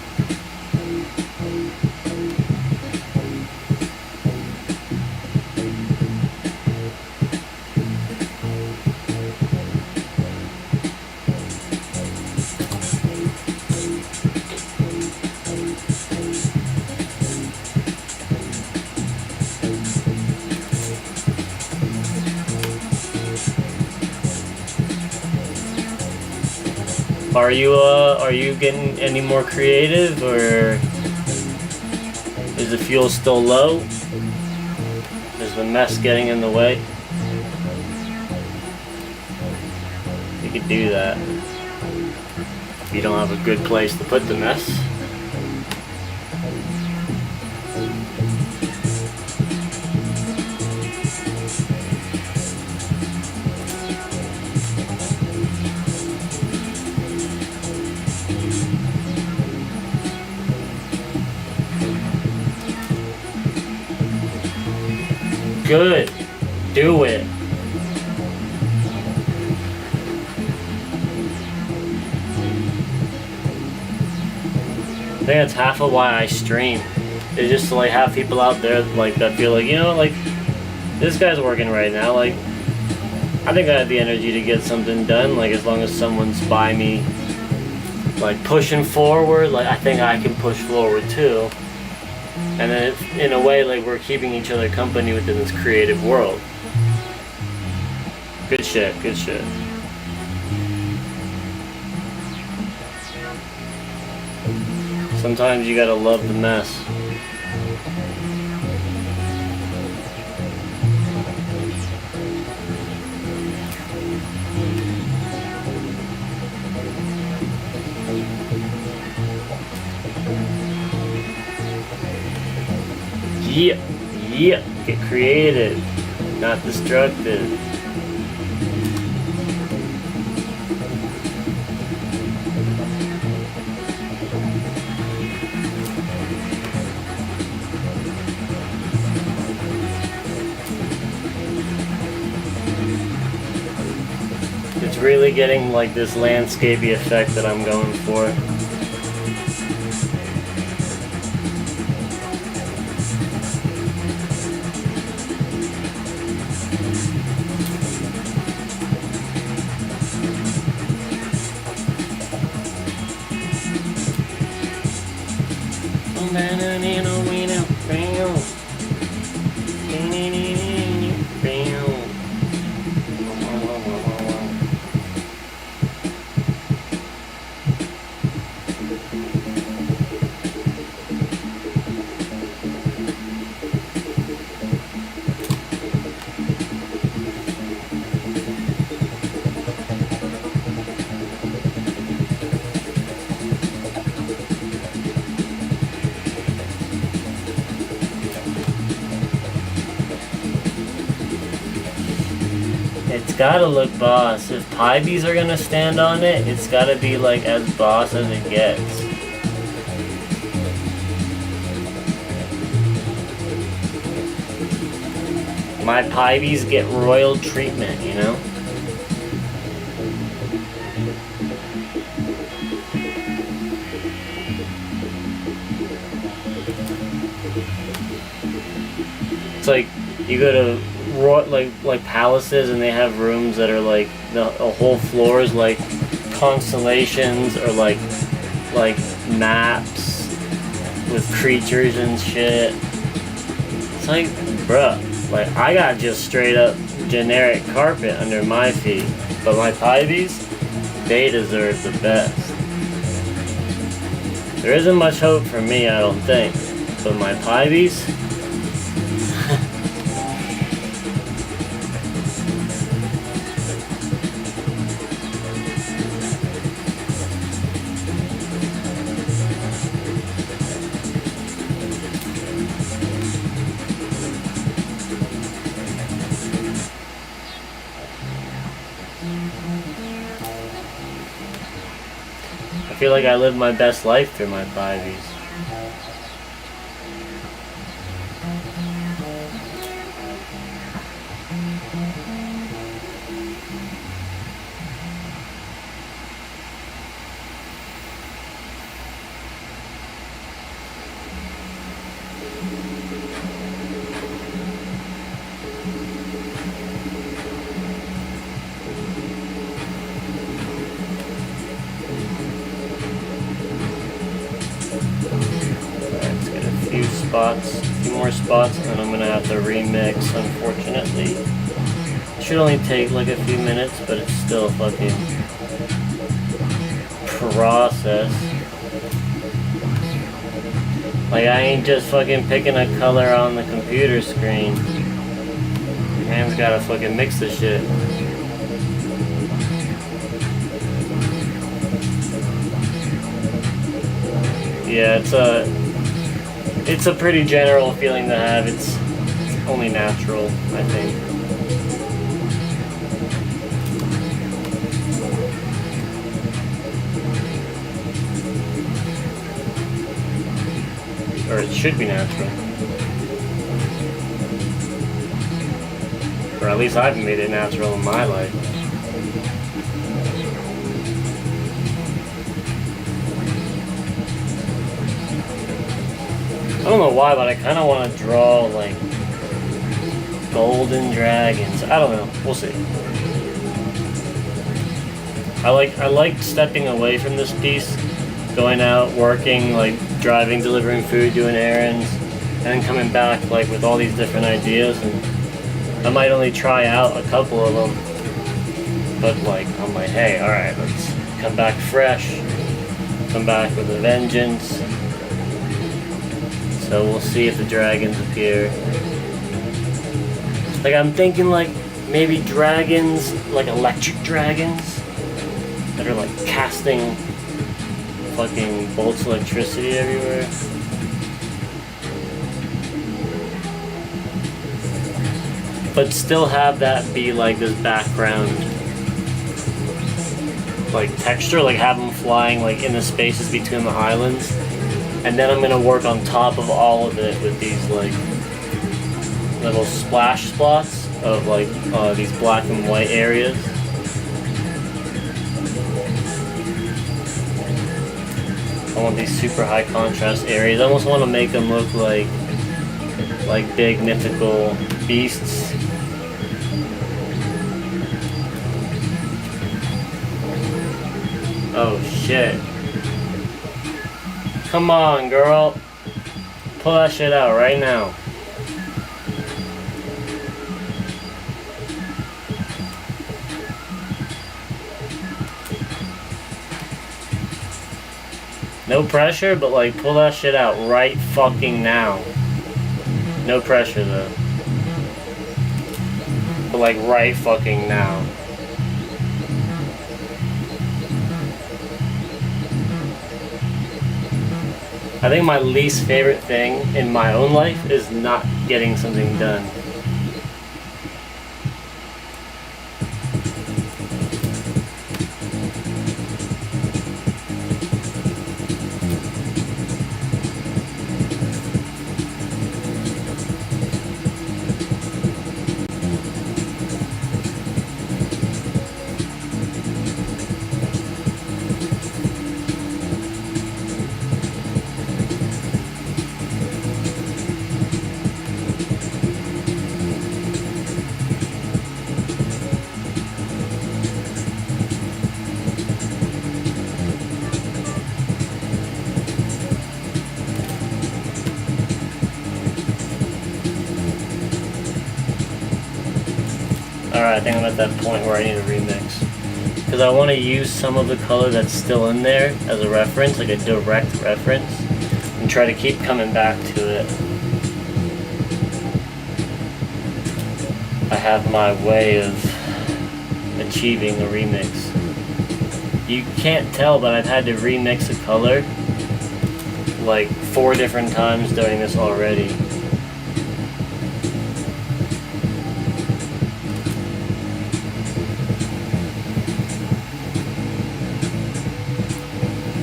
Speaker 1: Are you getting any more creative, or is the fuel still low? Is the mess getting in the way? You could do that if you don't have a good place to put the mess. Good. Do it. I think that's half of why I stream. It's just to like have people out there like that feel like, you know, like this guy's working right now. Like, I think I have the energy to get something done. Like, as long as someone's by me, like pushing forward, like I think I can push forward too. And then in a way, like, we're keeping each other company within this creative world. Good shit, good shit. Sometimes you gotta love the mess. Yep, get creative, not destructive. It's really getting like this landscapey effect that I'm going for. gotta look boss. If pie bees are gonna stand on it, it's gotta be like as boss as it gets. My pie bees get royal treatment, you know? It's like you go to like palaces and they have rooms that are like the whole floor is like constellations or like maps with creatures and shit. It's like, bruh, like I got just straight up generic carpet under my feet, but my pie bees, they deserve the best. There isn't much hope for me, I don't think, but my pie bees. I feel like I live my best life through my pie bees. A few more spots, and then I'm gonna have to remix, unfortunately. It should only take like a few minutes, but it's still a fucking process. Like, I ain't just fucking picking a color on the computer screen. Man's gotta fucking mix the shit. Yeah, it's a pretty general feeling to have. It's only natural, I think. Or it should be natural. Or at least I've made it natural in my life. I don't know why, but I kind of want to draw like golden dragons. I don't know. We'll see. I like stepping away from this piece, going out, working, like driving, delivering food, doing errands, and then coming back like with all these different ideas. And I might only try out a couple of them, but like I'm like, hey, all right, let's come back fresh, come back with a vengeance. So we'll see if the dragons appear. Like I'm thinking like maybe dragons, like electric dragons that are like casting fucking bolts of electricity everywhere. But still have that be like this background like texture, like have them flying like in the spaces between the islands. And then I'm gonna work on top of all of it with these like little splash spots of like these black and white areas. I want these super high contrast areas. I almost want to make them look like big mythical beasts. Oh shit. Come on, girl. Pull that shit out right now. No pressure, but like pull that shit out right fucking now. No pressure though. But like right fucking now. I think my least favorite thing in my own life is not getting something done. I think I'm at that point where I need a remix. Because I want to use some of the color that's still in there as a reference, like a direct reference, and try to keep coming back to it. I have my way of achieving a remix. You can't tell, but I've had to remix a color like 4 different times doing this already.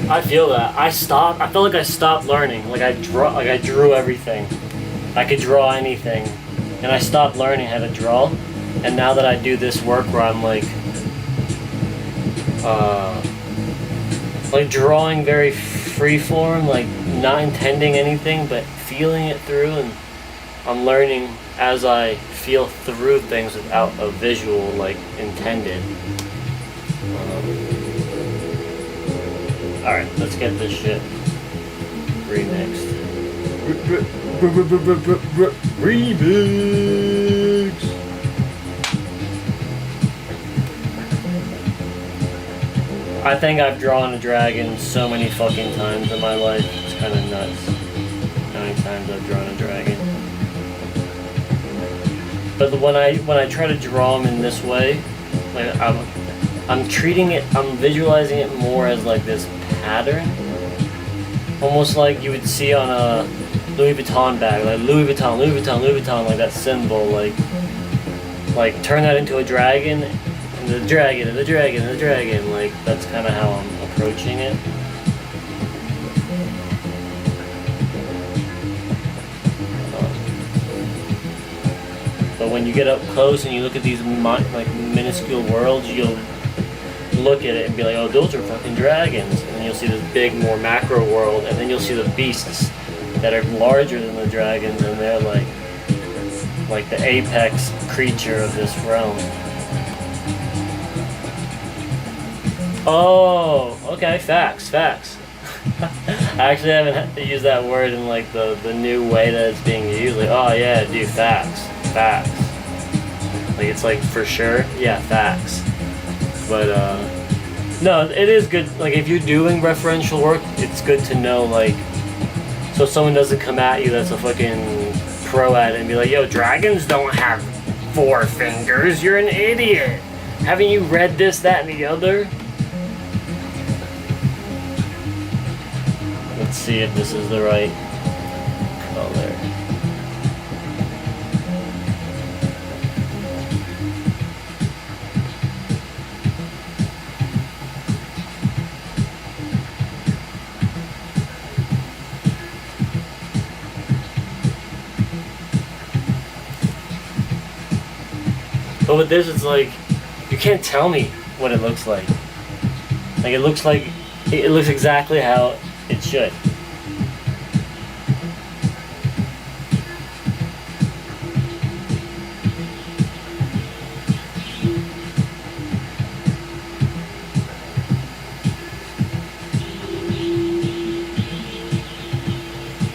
Speaker 1: I feel that. I felt like I stopped learning. Like I drew everything. I could draw anything. And I stopped learning how to draw. And now that I do this work where I'm like drawing very freeform, like not intending anything but feeling it through, and I'm learning as I feel through things without a visual like intended. Alright, let's get this shit remixed. Remix! I think I've drawn a dragon so many fucking times in my life. It's kind of nuts how many times I've drawn a dragon. But when I try to draw them in this way, like I'm treating it, I'm visualizing it more as like this pattern, almost like you would see on a Louis Vuitton bag, like Louis Vuitton, Louis Vuitton, Louis Vuitton, like that symbol, like turn that into a dragon, and the dragon, and the dragon, and the dragon, like that's kind of how I'm approaching it. But when you get up close and you look at these like minuscule worlds, you'll look at it and be like, oh, those are fucking dragons. And then you'll see this big, more macro world, and then you'll see the beasts that are larger than the dragons, and they're like the apex creature of this realm. Oh, okay, facts. I actually haven't had to use that word in like the new way that it's being used. Like, oh yeah, dude, facts. Like it's like for sure, yeah, facts. But no, it is good. Like if you're doing referential work, it's good to know, like, so someone doesn't come at you that's a fucking pro at it and be like, yo, dragons don't have 4 fingers. You're an idiot. Haven't you read this, that, and the other? Let's see if this is the right color. But with this, it's like, you can't tell me what it looks like. Like, it looks exactly how it should.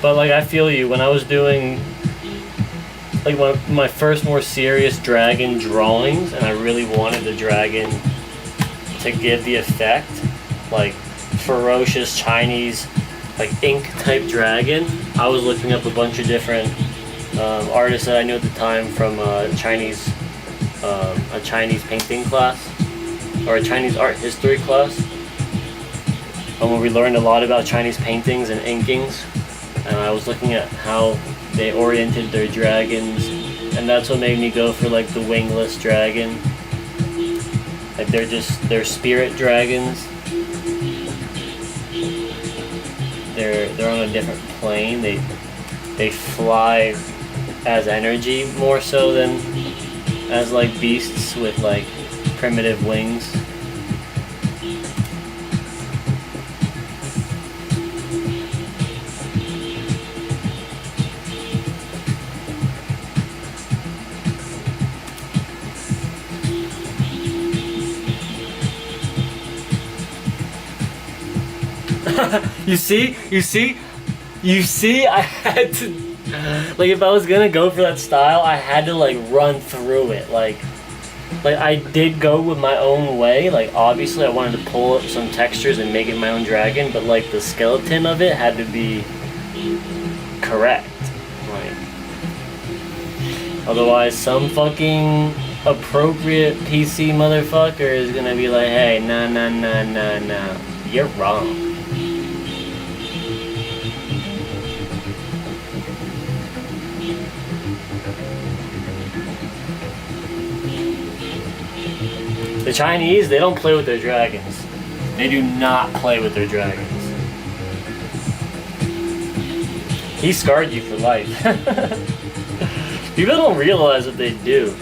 Speaker 1: But like, I feel you. When I was doing like my first more serious dragon drawings, and I really wanted the dragon to give the effect, like ferocious Chinese, like ink type dragon, I was looking up a bunch of different artists that I knew at the time from a Chinese painting class, or a Chinese art history class, where we learned a lot about Chinese paintings and inkings. And I was looking at how they oriented their dragons, and that's what made me go for like the wingless dragon. Like they're spirit dragons. They're on a different plane. They fly as energy more so than as like beasts with like primitive wings. You see, I had to, like, if I was gonna go for that style, I had to like run through it, like Like, I did go with my own way. Like, obviously I wanted to pull up some textures and make it my own dragon, but like the skeleton of it had to be correct. Like, otherwise some fucking appropriate PC motherfucker is gonna be like, hey, nah, you're wrong. The Chinese, they don't play with their dragons. They do not play with their dragons. He scarred you for life. People don't realize what they do.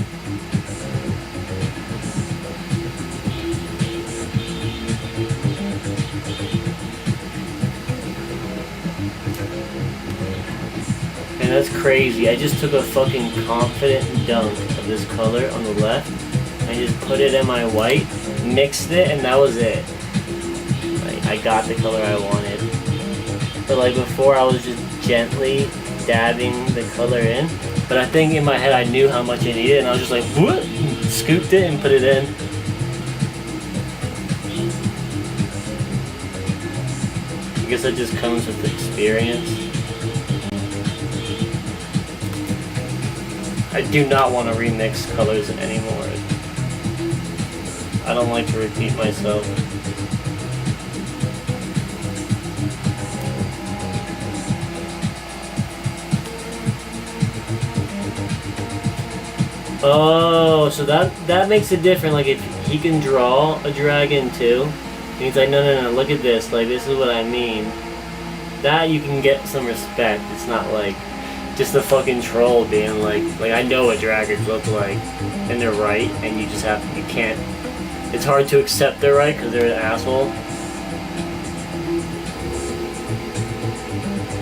Speaker 1: And that's crazy. I just took a fucking confident dunk of this color on the left. I just put it in my white, mixed it, and that was it. Like, I got the color I wanted. But like before, I was just gently dabbing the color in. But I think in my head, I knew how much I needed, and I was just like, whoop, scooped it and put it in. I guess that just comes with experience. I do not want to remix colors anymore. I don't like to repeat myself. Oh, so that makes it different. Like if he can draw a dragon too, and he's like, no, look at this. Like this is what I mean. That you can get some respect. It's not like just a fucking troll being like I know what dragons look like, and they're right, and you can't. It's hard to accept they're right because they're an asshole.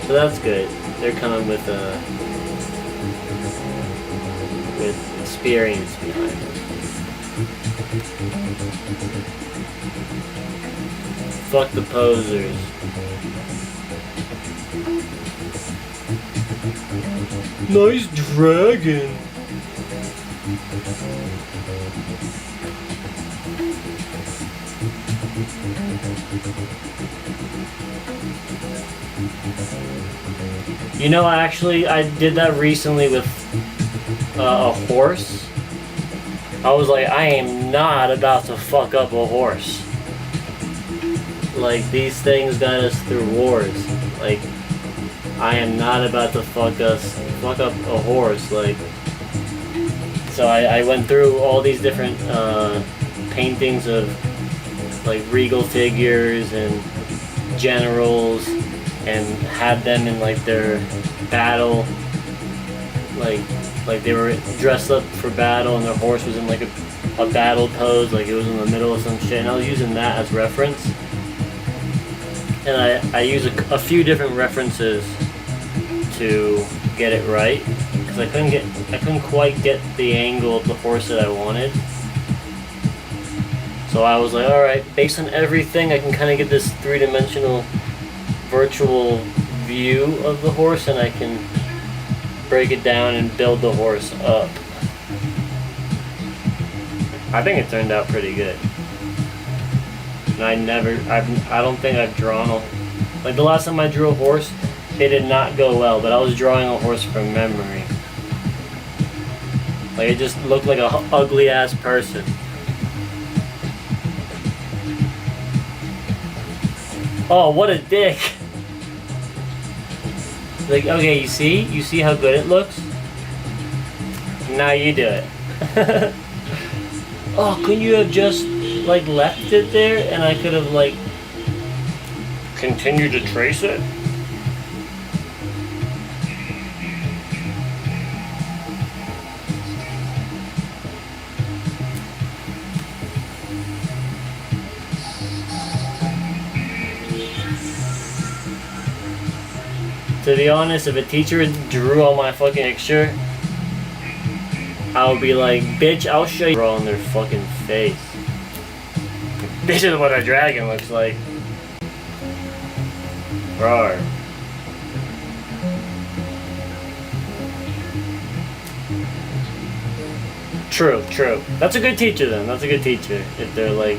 Speaker 1: So that's good. They're coming with experience behind it. Fuck the posers. Nice dragon. You know, I did that recently with a horse. I was like, I am not about to fuck up a horse. Like, these things got us through wars. Like, I am not about to fuck up a horse. Like, so I went through all these different paintings of like regal figures and generals, and had them in like their battle, like they were dressed up for battle, and their horse was in like a battle pose, like it was in the middle of some shit, and I was using that as reference. And I use a few different references to get it right, because I couldn't quite get the angle of the horse that I wanted. So I was like, alright, based on everything, I can kind of get this three-dimensional virtual view of the horse, and I can break it down and build the horse up. I think it turned out pretty good. And I don't think I've drawn like the last time I drew a horse, it did not go well, but I was drawing a horse from memory. Like it just looked like a ugly ass person. Oh, what a dick. Like, okay, you see how good it looks? Now you do it. Oh, couldn't you have just like left it there and I could have like continued to trace it? To be honest, if a teacher drew on my fucking picture, I would be like, bitch, I'll show you on their fucking face. This is what a dragon looks like. Roar. True. That's a good teacher then. That's a good teacher. If they're like,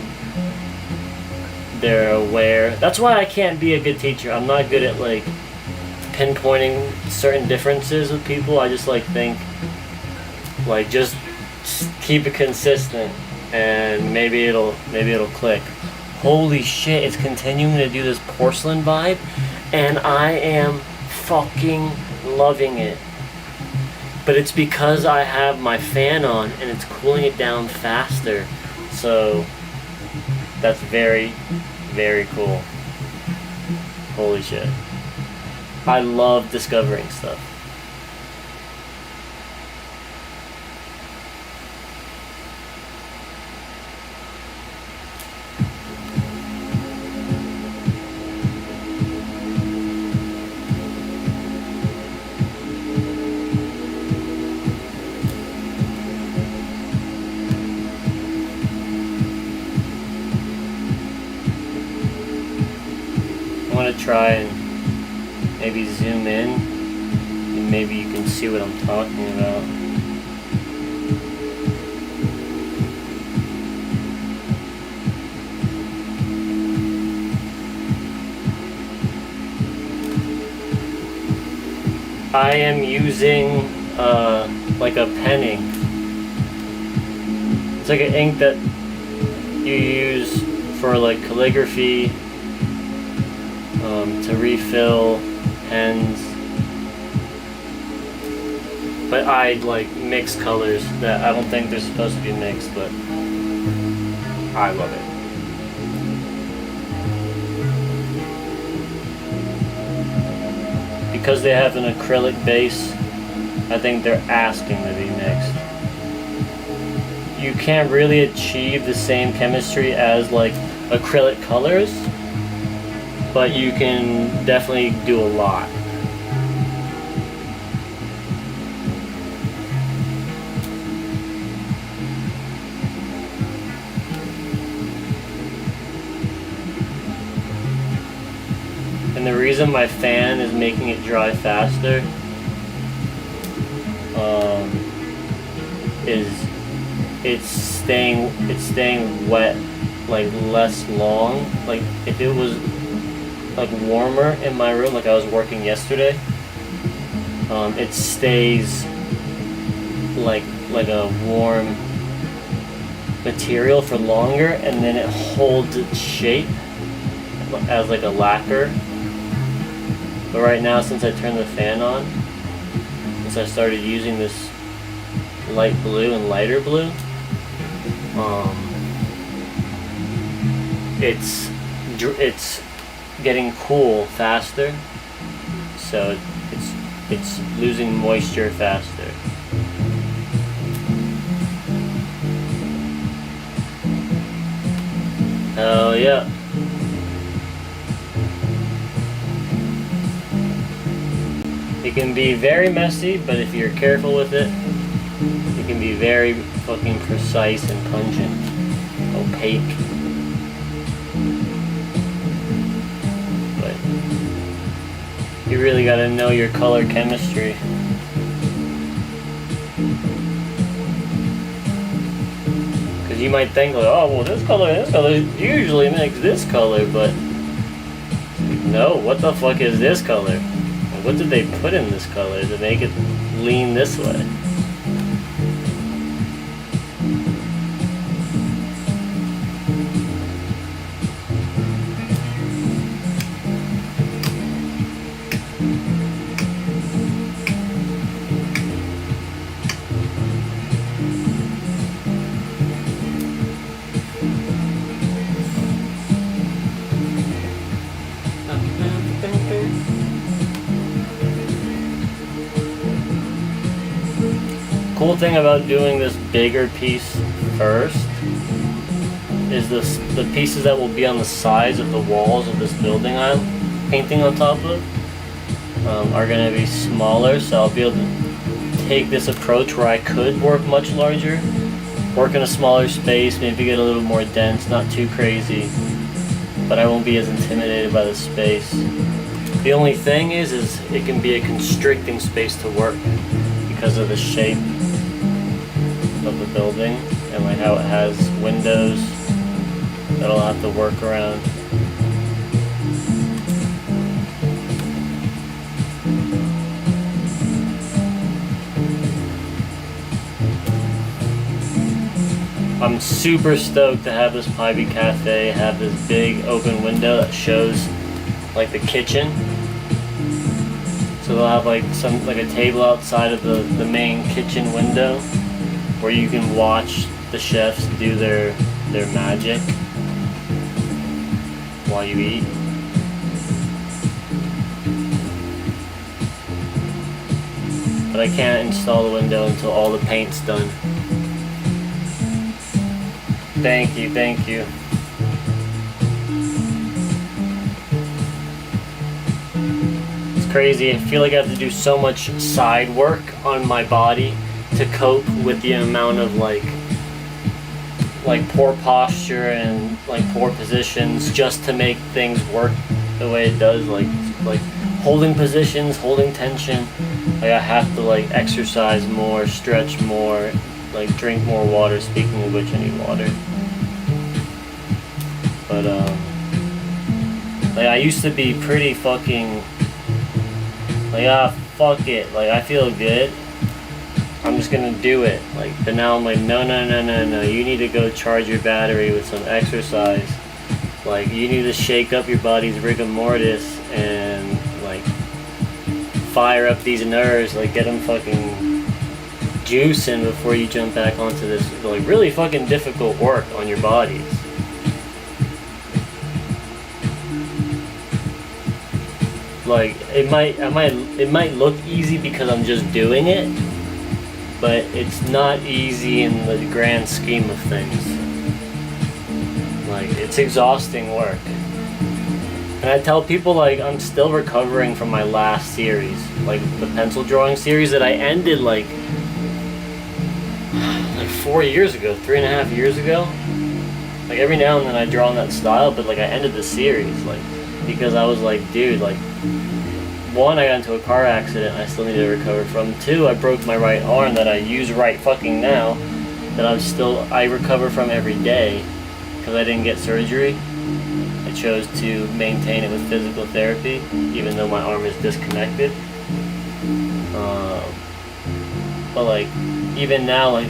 Speaker 1: they're aware. That's why I can't be a good teacher. I'm not good at like pinpointing certain differences with people. I just like think like just keep it consistent and maybe it'll click. Holy shit, it's continuing to do this porcelain vibe and I am fucking loving it. But it's because I have my fan on and it's cooling it down faster. So that's very, very cool. Holy shit. I love discovering stuff. I'm gonna try and maybe zoom in and maybe you can see what I'm talking about. I am using like a pen ink. It's like an ink that you use for like calligraphy, to refill pens, but I like mix colors that I don't think they're supposed to be mixed, but I love it. Because they have an acrylic base, I think they're asking to be mixed. You can't really achieve the same chemistry as like acrylic colors, but you can definitely do a lot. And the reason my fan is making it dry faster is it's staying wet like less long. Like if it was like warmer in my room, like I was working yesterday, it stays like a warm material for longer, and then it holds its shape as like a lacquer. But right now, since I turned the fan on, since I started using this light blue and lighter blue, it's getting cool faster, so it's losing moisture faster. Hell yeah. It can be very messy, but if you're careful with it, it can be very fucking precise and pungent, opaque. You really gotta know your color chemistry. Because you might think like, oh well, this color usually makes this color, but no, what the fuck is this color? What did they put in this color to make it lean this way? Cool thing about doing this bigger piece first is the pieces that will be on the sides of the walls of this building I'm painting on top of are going to be smaller, so I'll be able to take this approach where I could work much larger, work in a smaller space, maybe get a little more dense, not too crazy, but I won't be as intimidated by the space. The only thing is it can be a constricting space to work because of the shape. of the building and like how it has windows that I'll have to work around. I'm super stoked to have this Pybee Cafe have this big open window that shows like the kitchen. So they'll have like a table outside of the main kitchen window where you can watch the chefs do their magic while you eat. But I can't install the window until all the paint's done. Thank you, thank you. It's crazy. I feel like I have to do so much side work on my body to cope with the amount of like poor posture and like poor positions just to make things work the way it does. Like holding positions, holding tension. Like I have to like exercise more, stretch more, like drink more water. Speaking of which, I need water. But like I used to be pretty fucking like fuck it, like I feel good, I'm just gonna do it. Like, but now I'm like no, you need to go charge your battery with some exercise. Like you need to shake up your body's rigor mortis and like fire up these nerves, like get them fucking juicing before you jump back onto this like really fucking difficult work on your bodies. Like it might look easy because I'm just doing it, but it's not easy in the grand scheme of things. Like it's exhausting work. And I tell people like I'm still recovering from my last series, like the pencil drawing series that I ended like 4 years ago, 3.5 years ago. Like every now and then I draw in that style, but like I ended the series like because I was like, dude, like, one, I got into a car accident I still need to recover from. Two, I broke my right arm that I use right fucking now, that I recover from every day because I didn't get surgery. I chose to maintain it with physical therapy, even though my arm is disconnected. But like, even now, like,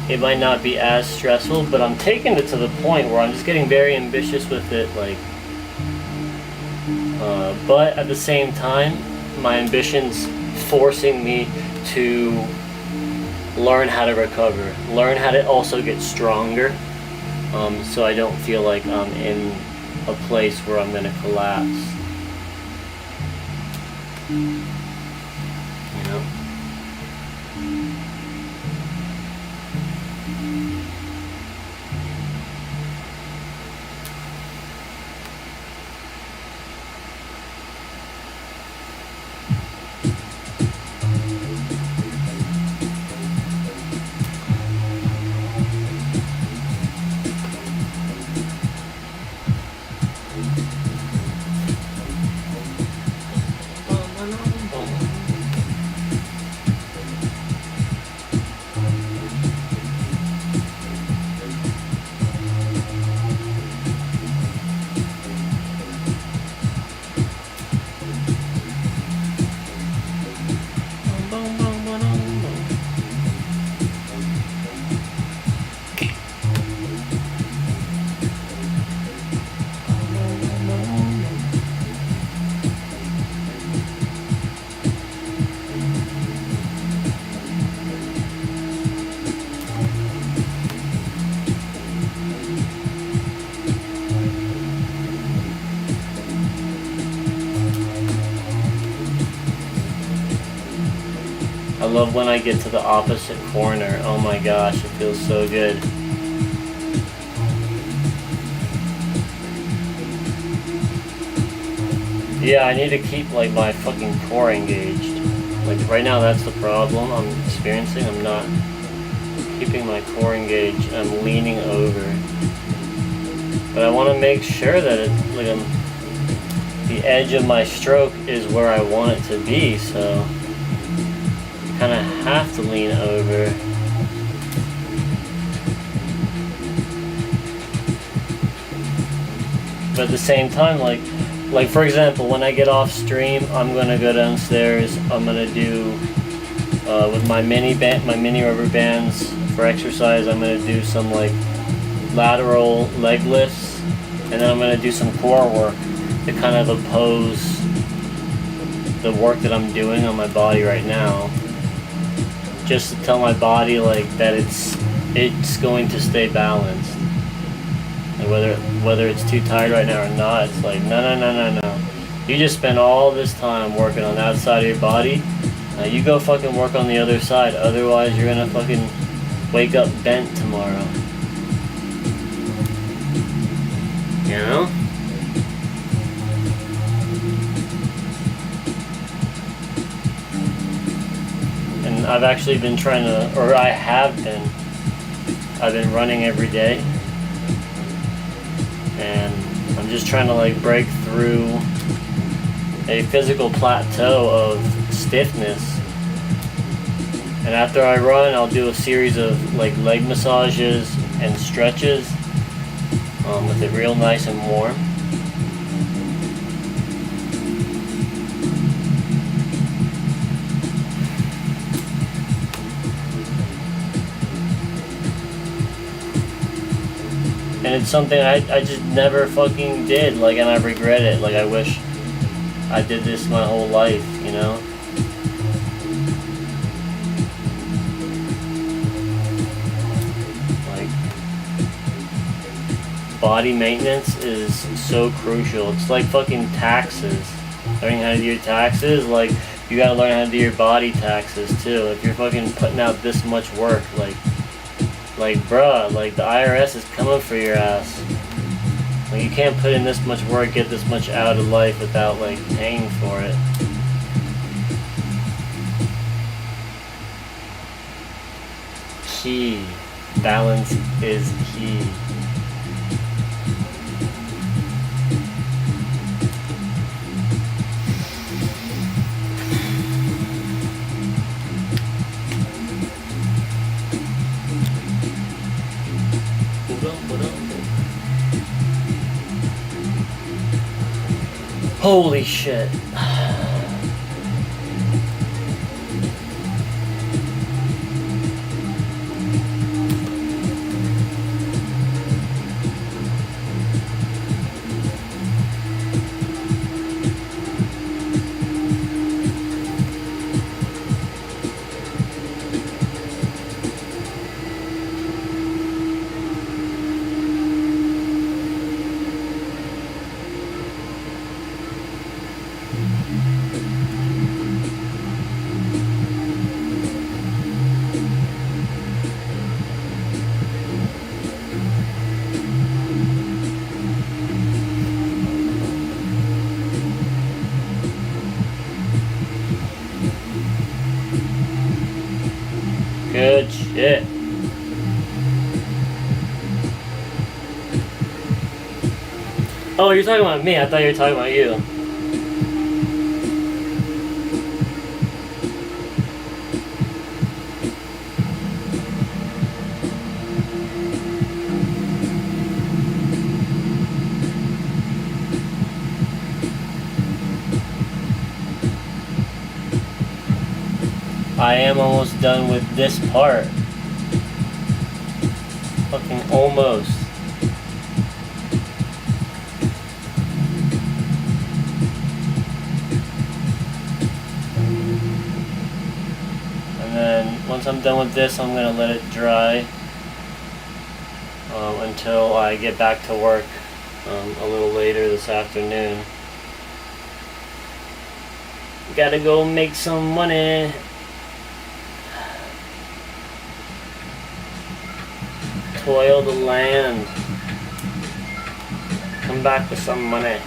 Speaker 1: it might not be as stressful, but I'm taking it to the point where I'm just getting very ambitious with it, like, but at the same time, my ambition's forcing me to learn how to recover, learn how to also get stronger, so I don't feel like I'm in a place where I'm gonna collapse. You know? I love when I get to the opposite corner. Oh my gosh, it feels so good. Yeah, I need to keep like my fucking core engaged. Like right now that's the problem I'm experiencing. I'm not keeping my core engaged. I'm leaning over. But I want to make sure that it's like the edge of my stroke is where I want it to be, so kind of have to lean over. but at the same time, like for example, when I get off stream, I'm gonna go downstairs. I'm gonna do with my mini rubber bands for exercise. I'm gonna do some like lateral leg lifts, and then I'm gonna do some core work to kind of oppose the work that I'm doing on my body right now. Just to tell my body like that it's going to stay balanced. And whether it's too tired right now or not, it's like no. You just spent all this time working on that side of your body. Now you go fucking work on the other side. Otherwise you're gonna fucking wake up bent tomorrow. You know? And I've actually been trying to, or I have been, I've been running every day. And I'm just trying to like break through a physical plateau of stiffness. And after I run, I'll do a series of like leg massages and stretches with it real nice and warm. And it's something I just never fucking did, like, and I regret it. Like, I wish I did this my whole life, you know? Like, body maintenance is so crucial. It's like fucking taxes. Learning how to do your taxes, like, you gotta learn how to do your body taxes, too. If you're fucking putting out this much work, like bruh, like the IRS is coming for your ass. Like you can't put in this much work, get this much out of life without like paying for it. Key. Balance is key. Holy shit. Good shit. Oh, you're talking about me. I thought you were talking about you. I am almost done with this part. Fucking almost. And then once I'm done with this, I'm gonna let it dry until I get back to work a little later this afternoon. Gotta go make some money. Toil the land. Come back with some money.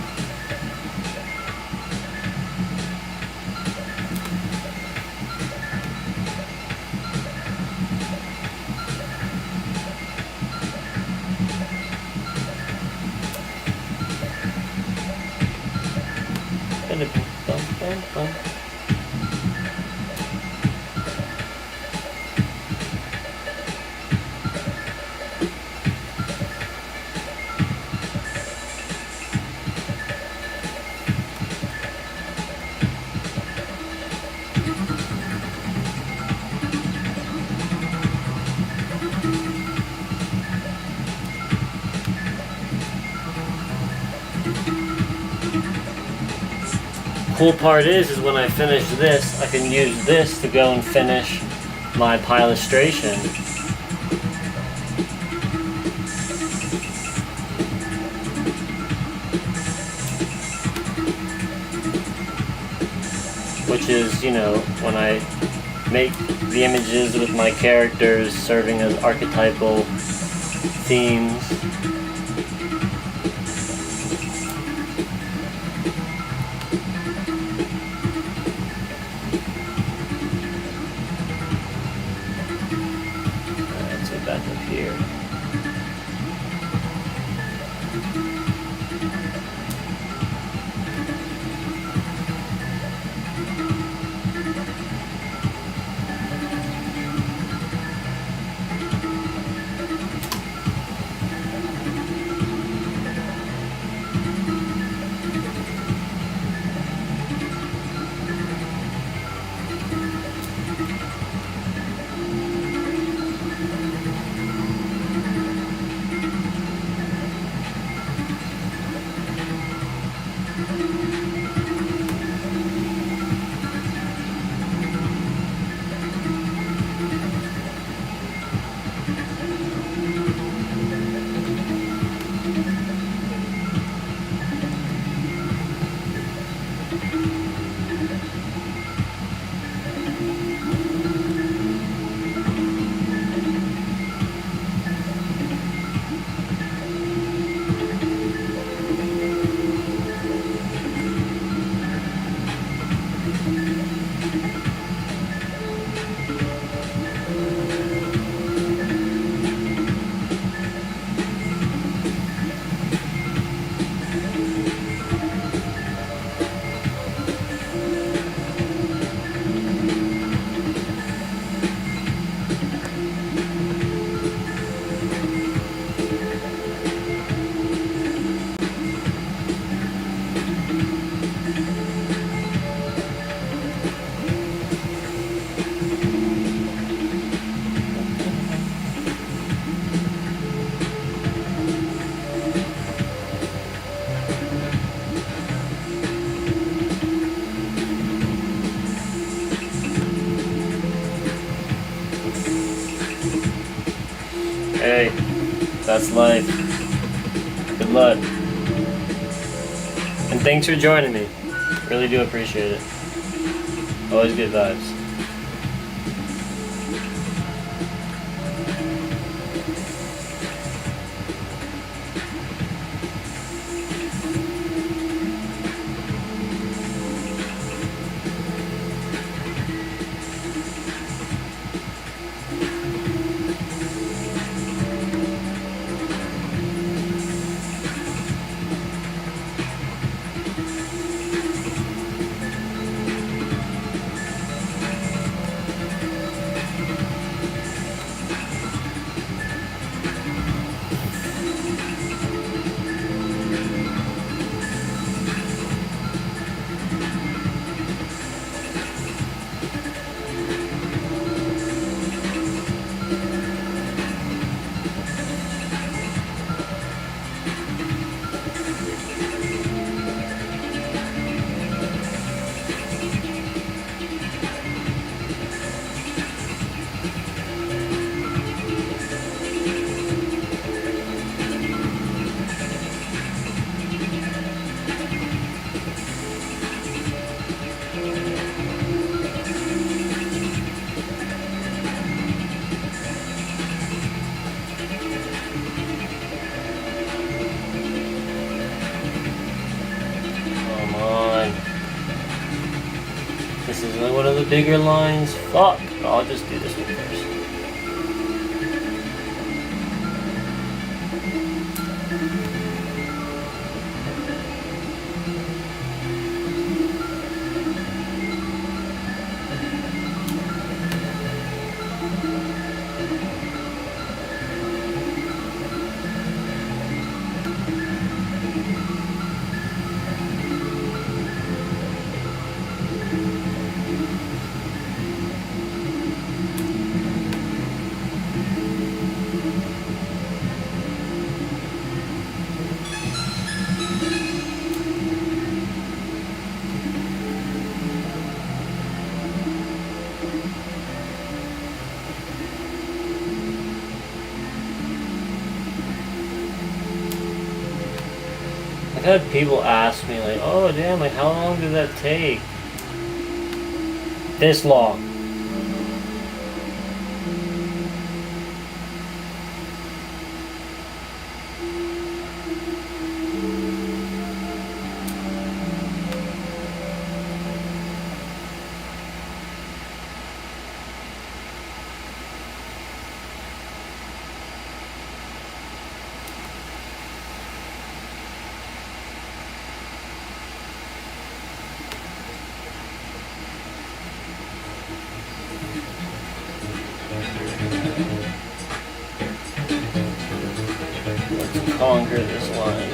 Speaker 1: cool part is when I finish this, I can use this to go and finish my pilastration. Which is, you know, when I make the images with my characters serving as archetypal themes. Alright, so back up here. Hey, that's life. Good luck. And thanks for joining me. Really do appreciate it. Always good vibes. This is one of the bigger lines. Fuck! I'll just do this one first. I've had people ask me like, oh damn, like how long did that take? This long. Let's conquer this line.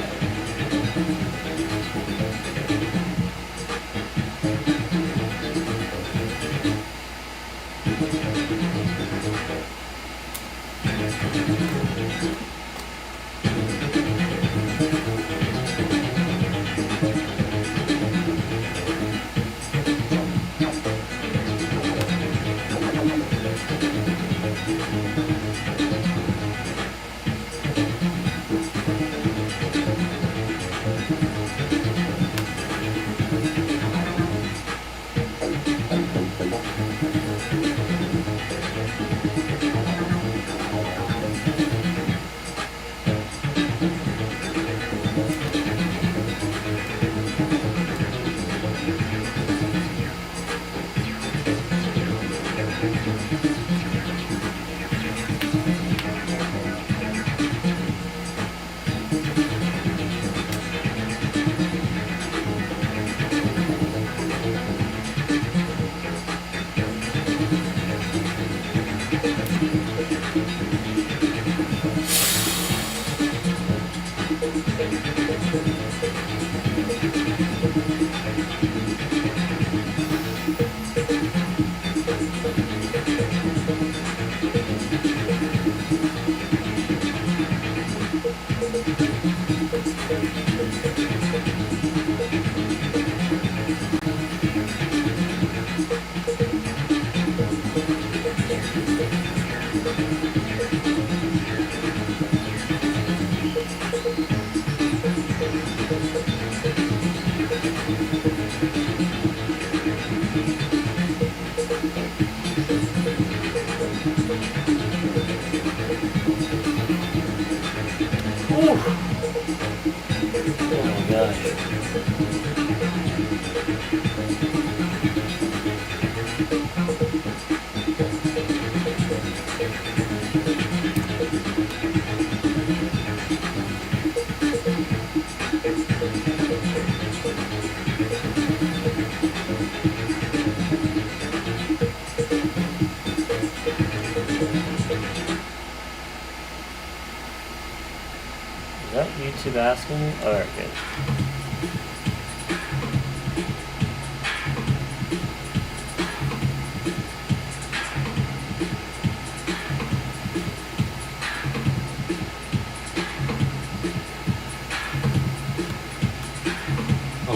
Speaker 1: Is that YouTube asking me? Alright, good.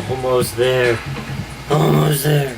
Speaker 1: Almost there. Almost there.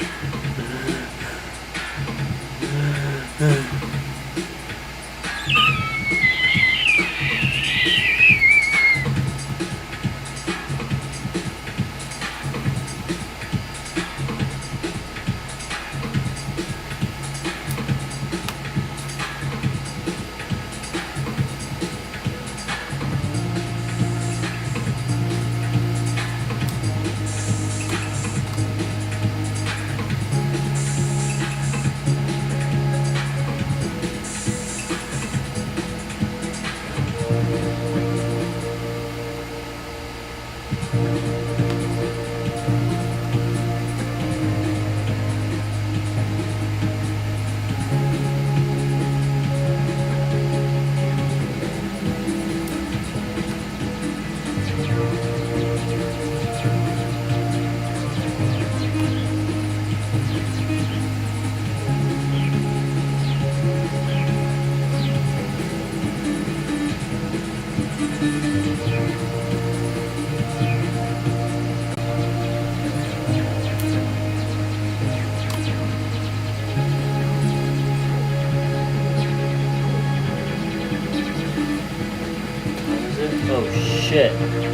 Speaker 1: Oh shit.